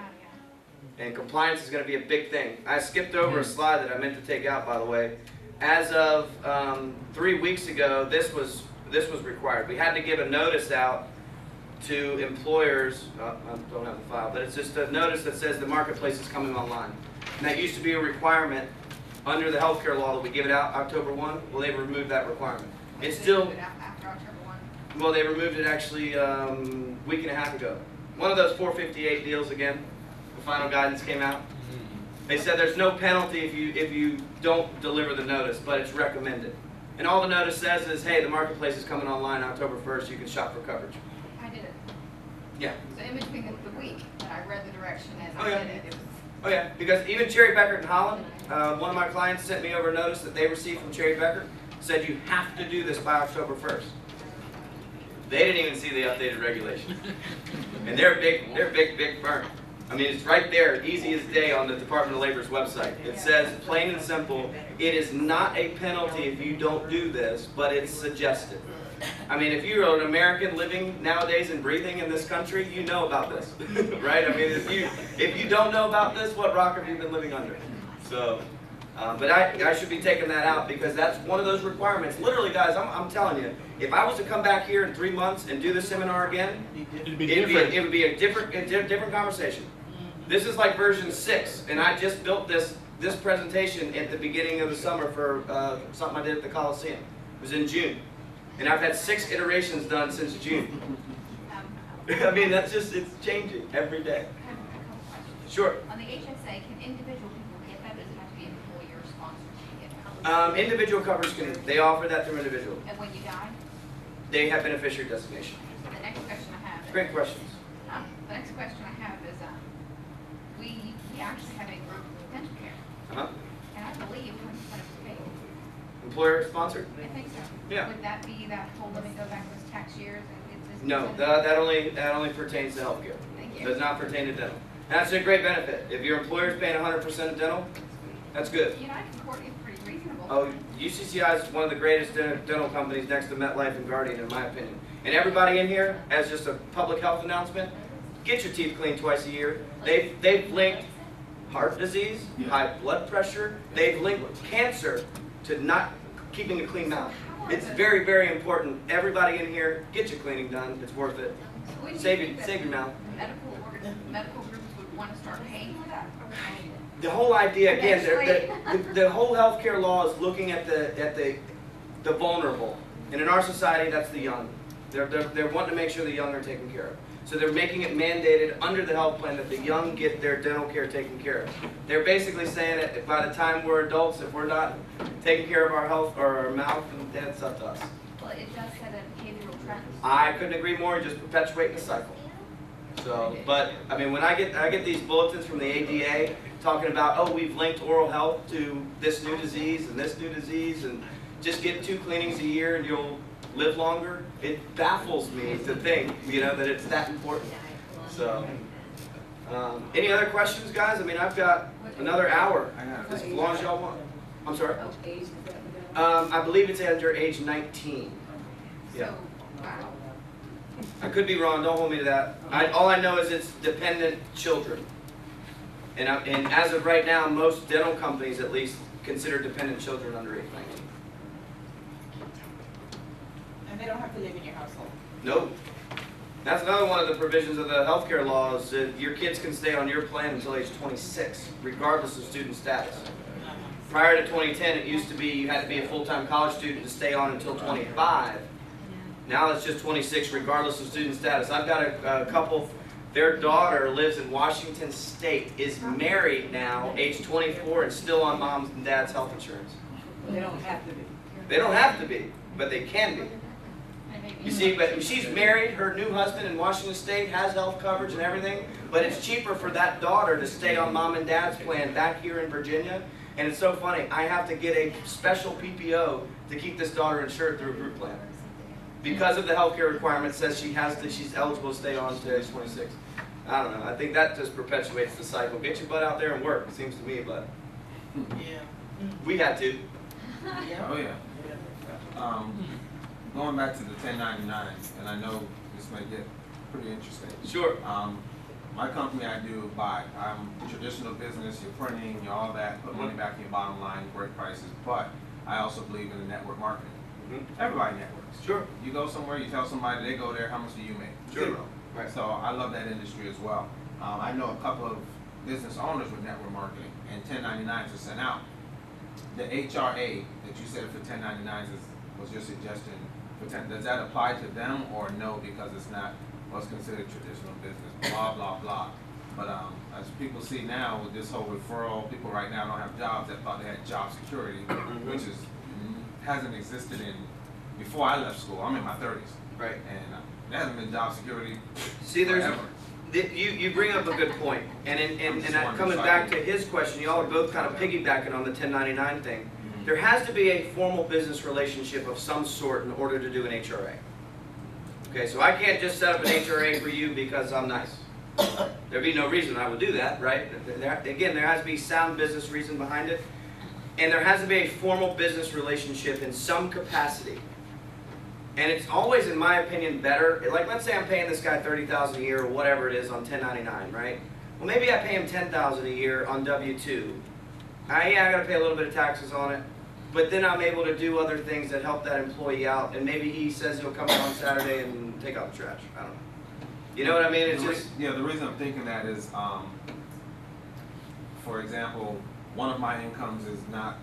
And compliance is going to be a big thing. I skipped over a slide that I meant to take out, by the way. As of 3 weeks ago, this was required. We had to give a notice out to employers. I don't have the file, but it's just a notice that says the marketplace is coming online. And that used to be a requirement under the healthcare law that we give it out October 1. Well, they removed that requirement. It's still. After October 1. Well, they removed it actually a week and a half ago. One of those 458 deals again. The final guidance came out. They said there's no penalty if you don't deliver the notice, but it's recommended. And all the notice says is, hey, the marketplace is coming online October 1st. You can shop for coverage. I did it. Yeah. So in between the week that I read the direction as Oh, I yeah. did it, it was. Oh yeah, because even Cherry Becker in Holland, one of my clients sent me over a notice that they received from Cherry Becker, said you have to do this by October 1st. They didn't even see the updated regulation. And they're a big firm. I mean, it's right there, easy as day on the Department of Labor's website. It says, plain and simple, it is not a penalty if you don't do this, but it's suggested. I mean, if you're an American living nowadays and breathing in this country, you know about this, right? I mean, if you don't know about this, what rock have you been living under? So, but I should be taking that out because that's one of those requirements. Literally, guys, I'm telling you, if I was to come back here in 3 months and do this seminar again, it would be a different conversation. This is like version 6, and I just built this presentation at the beginning of the summer for something I did at the Coliseum. It was in June. And I've had 6 iterations done since June. I mean, it's changing every day. I have a couple questions. Sure. On the HSA, can individual people get that? Does it have to be employer sponsored? Individual coverage they offer that through individual. And when you die? They have beneficiary designation. So the next question I have is. Great questions. The next question I have is, we actually have a group dental care, Uh-huh. and I believe 100% is paid. Employer sponsored? I think so. Yeah. Would that be that whole, let me go back to those tax years and it's this? No, that only pertains to healthcare. Thank you. Does not pertain to dental. And that's a great benefit. If your employer's paying 100% of dental, that's good. United Concordia is pretty reasonable. Oh, UCCI is one of the greatest dental companies next to MetLife and Guardian, in my opinion. And everybody in here, as just a public health announcement, get your teeth cleaned twice a year. They've linked heart disease, high blood pressure. They've linked cancer to not keeping a clean mouth. It's very, very important. Everybody in here, get your cleaning done. It's worth it. So when do you Save think that your mouth. medical groups would want to start paying for that? The whole idea, again, the whole healthcare law is looking at the vulnerable. And in our society, that's the young. They're wanting to make sure the young are taken care of. So they're making it mandated under the health plan that the young get their dental care taken care of. They're basically saying that by the time we're adults, if we're not taking care of our health or our mouth, then it's up to us. Well, it does set a behavioral trend. I couldn't agree more, just perpetuating the cycle. So, but, I mean, when I get these bulletins from the ADA talking about, oh, we've linked oral health to this new disease and this new disease, and just get 2 cleanings a year and you'll live longer, it baffles me to think, that it's that important. So, any other questions, guys? I mean, I've got another hour, as long as y'all want. I'm sorry? I believe it's under age 19. Yeah. So, wow. I could be wrong, don't hold me to that. All I know is it's dependent children. And as of right now, most dental companies at least consider dependent children under age 19. And they don't have to live in your household. Nope. That's another one of the provisions of the healthcare laws, that your kids can stay on your plan until age 26, regardless of student status. Prior to 2010, it used to be you had to be a full-time college student to stay on until 25. Now it's just 26, regardless of student status. I've got a couple, their daughter lives in Washington State, is married now, age 24, and still on mom's and dad's health insurance. They don't have to be. They don't have to be, but they can be. You see, but she's married, her new husband in Washington State has health coverage and everything, but it's cheaper for that daughter to stay on mom and dad's plan back here in Virginia. And it's so funny, I have to get a special PPO to keep this daughter insured through a group plan. Because of the healthcare requirement says she's eligible to stay on to age 26. I don't know, I think that just perpetuates the cycle. Get your butt out there and work, it seems to me, but Yeah. we had to. Oh, yeah. Going back to the 1099s, and I know this may get pretty interesting. Sure. My company, I do I'm traditional business, you're printing, you're all that, put money back in your bottom line, great prices, but I also believe in the network marketing. Everybody networks. Sure. You go somewhere, you tell somebody, they go there, how much do you make? Sure. 0. Right. So I love that industry as well. I know a couple of business owners with network marketing, and 1099s are sent out. The HRA that you said for 1099s was your suggestion. Does that apply to them or no, because it's not what's considered traditional business, blah, blah, blah. But as people see now with this whole referral, people right now don't have jobs that thought they had job security, which hasn't existed before I left school. I'm in my 30s. Right. And there hasn't been job security See, forever. You bring up a good point, and coming back to his question, y'all are both kind of piggybacking on the 1099 thing. There has to be a formal business relationship of some sort in order to do an HRA. Okay, so I can't just set up an HRA for you because I'm nice. There'd be no reason I would do that, right? Again, there has to be sound business reason behind it, and there has to be a formal business relationship in some capacity. And it's always, in my opinion, better. Like, let's say I'm paying this guy $30,000 a year or whatever it is on 1099, right? Well, maybe I pay him $10,000 a year on W-2. Yeah, I got to pay a little bit of taxes on it, but then I'm able to do other things that help that employee out, and maybe he says he'll come out on Saturday and take out the trash. I don't know. You know what I mean? It's just Yeah, the reason I'm thinking that is, for example, one of my incomes is not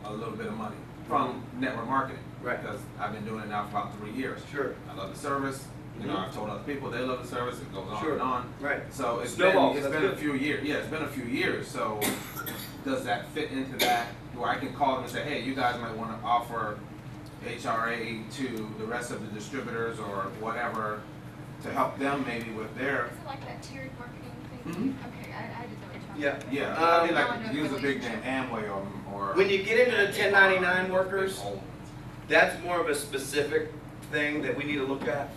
a little bit of money from network marketing. Right. Because I've been doing it now for about 3 years. Sure. I love the service. You know, I've told other people they love the service. It goes on Sure. and on. Right. So it's Snowballs, been that's a good. few years. Yeah, it's been a few years. So does that fit into that, where I can call them and say, hey, you guys might wanna offer HRA to the rest of the distributors or whatever, to help them maybe with their, Is it like that tiered marketing thing? Mhm. Okay, I just know what you're talking Yeah. about. yeah, I mean, now I like, know use a the big name, relationship. Amway or. When you get into the 1099 workers, that's more of a specific thing that we need to look at,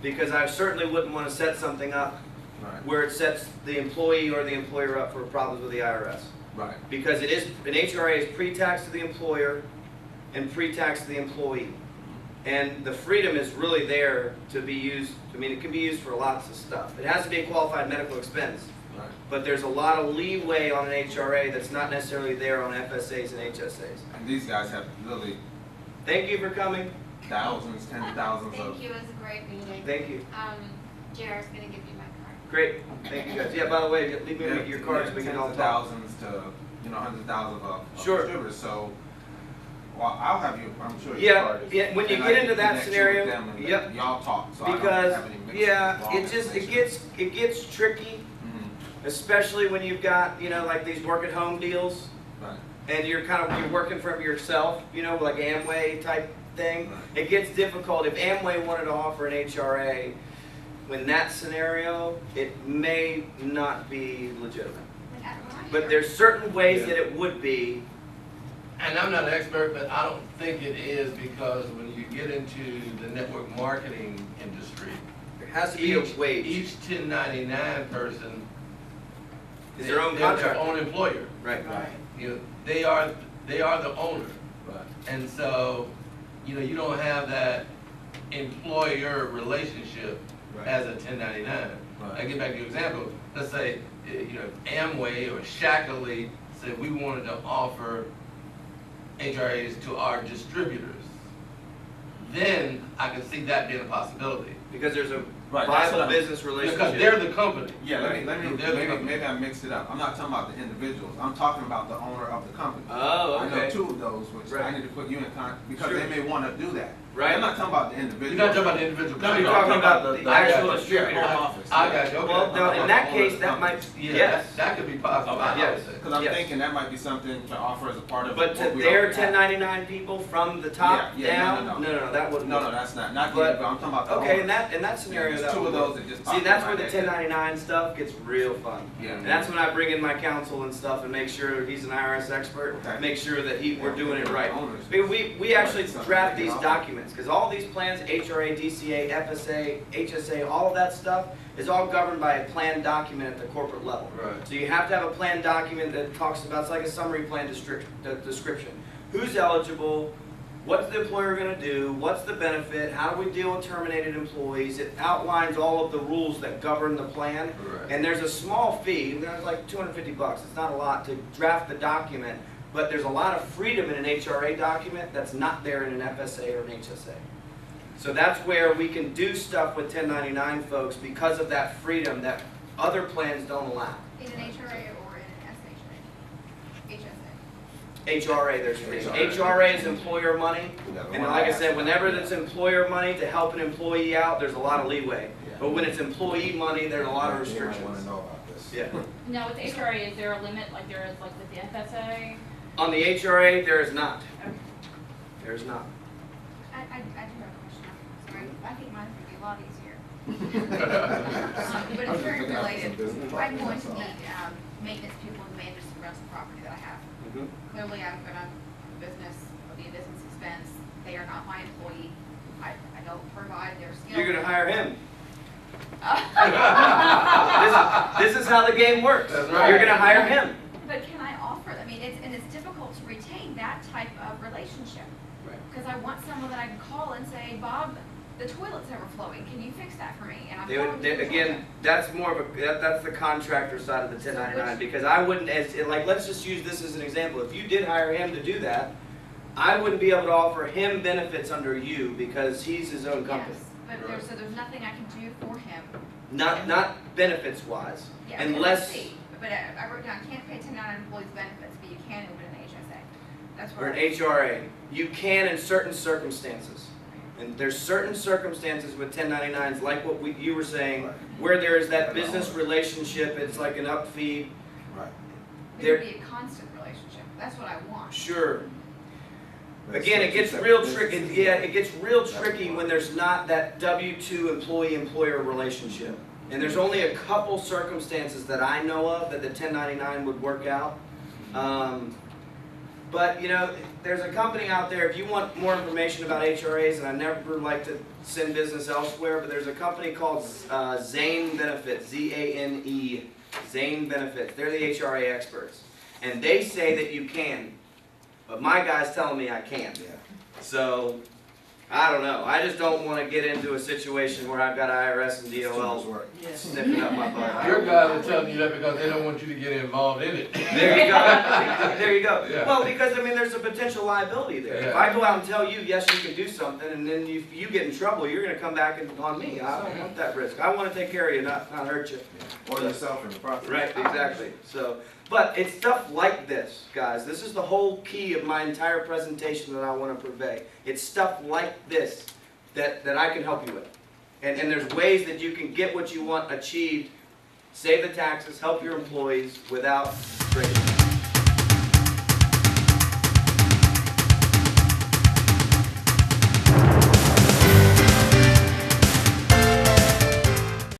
because I certainly wouldn't want to set something up Right, where it sets the employee or the employer up for problems with the IRS. right, Because it is, an HRA is pre-tax to the employer and pre-tax to the employee. And the freedom is really there to be used, I mean, it can be used for lots of stuff. It has to be a qualified medical expense, right. but there's a lot of leeway on an HRA that's not necessarily there on FSAs and HSAs. And these guys have literally Thank you for coming. thousands, tens of thousands of. Thank you, it was a great meeting. Thank you. JR's gonna give you my card. Great. Thank you guys. Yeah, by the way, leave me your cards so we can all Tens of talk. thousands to, hundreds of thousands of Sure. distributors, so, well, I'll have you, I'm sure your Yeah, card is. yeah, when you and get I can into that connect you scenario, with them and let yep. y'all talk, so I don't Because, have any mixed yeah, wrong it information. gets tricky, Mhm, especially when you've got, like these work at home deals. right, And you're working from yourself, like Amway type thing. Right. It gets difficult. If Amway wanted to offer an HRA, in that scenario, it may not be legitimate. When I But hear- there's certain ways that it would be. And I'm not an expert, but I don't think it is, because when you get into the network marketing industry, There has to be a wage. each 1099 person Is their own they're contractor. their own employer. Right. They are the owner. right, And so, you don't have that employer relationship right, as a 1099. I right, get back to your example, let's say, Amway or Shackley said we wanted to offer HRAs to our distributors. Then I can see that being a possibility. Because there's a Right, that's what viable I'm- business Because relationship. they're the company. yeah, let me, They're the company. maybe I mixed it up, I'm not talking about the individuals, I'm talking about the owner of the company. Oh, I know okay. two of those, which I Right. need to put you in contact, because Sure. they may wanna do that. Right. I'm not talking about the individual. You're not talking about the individual. No, company. you're talking about the I got actual you. distributor. Home office. I got you, okay. Well, now, in that case, that might, Yeah, yes. that could be possible. I Yes. would say. Because I'm Yes. thinking that might be something to offer as a part of. But to what we their already have. 1099 people from the top Yeah, yeah, down, no, no, that wouldn't. No, that's not But- the, I'm talking about the Okay, owner. in that scenario, There's that two would of work. those that just See, popped that's in where my the head. 1099 stuff gets real fun. Yeah. And that's when I bring in my counsel and stuff and make sure he's an IRS expert, Okay. make sure that we're doing it right. Owners. I mean, we actually Something draft to take these it off. documents, because all these plans, HRA, DCA, FSA, HSA, all of that stuff is all governed by a plan document at the corporate level. Right. So you have to have a plan document that talks about, it's like a summary plan description. Who's eligible? What's the employer gonna do? What's the benefit? How do we deal with terminated employees? It outlines all of the rules that govern the plan. Right. And there's a small fee, there's like $250, it's not a lot to draft the document, but there's a lot of freedom in an HRA document that's not there in an FSA or an HSA. So that's where we can do stuff with 1099 folks because of that freedom that other plans don't allow. In an HRA or in an SHA? HSA. HRA, there's freedom. HRA. HRA is employer money, Yeah, the and one like I asked said, about, whenever yeah. it's employer money to help an employee out, there's a lot of leeway. Yeah. But when it's employee money, there's a lot of They might wanna restrictions. know about this. Yeah. Now with the HRA, is there a limit like there is like with the FSA? On the HRA, there is not. Okay. There is not. I do have a question. Sorry, I think mine would be a lot easier. But I was it's very looking out for related. some business I'm going to documents, so. need maintenance people to manage the rental property that I have. Clearly, I'm gonna, business, will be a business expense. They are not my employee. I don't provide their skills. You're gonna hire him. This is how the game works. That's right. You're gonna hire him. But can I offer, I mean, it's difficult to retain that type of relationship. Right. Because I want someone that I can call and say, Bob, the toilet's overflowing, can you fix that for me? And I'm calling you from Again, Georgia. that's more of that's the contractor side of the 1099, because I wouldn't, let's just use this as an example. If you did hire him to do that, I wouldn't be able to offer him benefits under you because he's his own company. Yes, but there's nothing I can do for him. Not benefits wise, Yeah, okay, unless, let's see. But I wrote down, can't pay 1099 employees benefits, but you can open an HSA. That's or what an HRA, you can in certain circumstances. And there's certain circumstances with 1099s, like what you were saying, Right. where there is that business relationship, it's like an up fee. Right. There would be a constant relationship, that's what I want. Sure. Again, it gets real tricky, yeah, it gets real tricky when there's not that W-2 employee-employer relationship. And there's only a couple circumstances that I know of that the 1099 would work out. But, you know, there's a company out there, if you want more information about HRAs, and I never like to send business elsewhere, but there's a company called Zane Benefits, Z-A-N-E, Zane Benefits. They're the HRA experts. And they say that you can. But my guy's telling me I can't. Yeah. So, I don't know. I just don't want to get into a situation where I've got IRS and Too much DOL work. sniffing up my butt. Your guys are telling you that because they don't want you to get involved in it. There you go. There you go. Yeah. Well, because I mean, there's a potential liability there. If Yeah. I go out and tell you, yes, you can do something, and then you get in trouble, you're going to come back on me. I don't want that risk. I want to take care of you, not hurt you. Or yourself in the process. Right, exactly. So, but it's stuff like this, guys. This is the whole key of my entire presentation that I want to purvey. It's stuff like this that I can help you with. And there's ways that you can get what you want achieved, save the taxes, help your employees without breaking.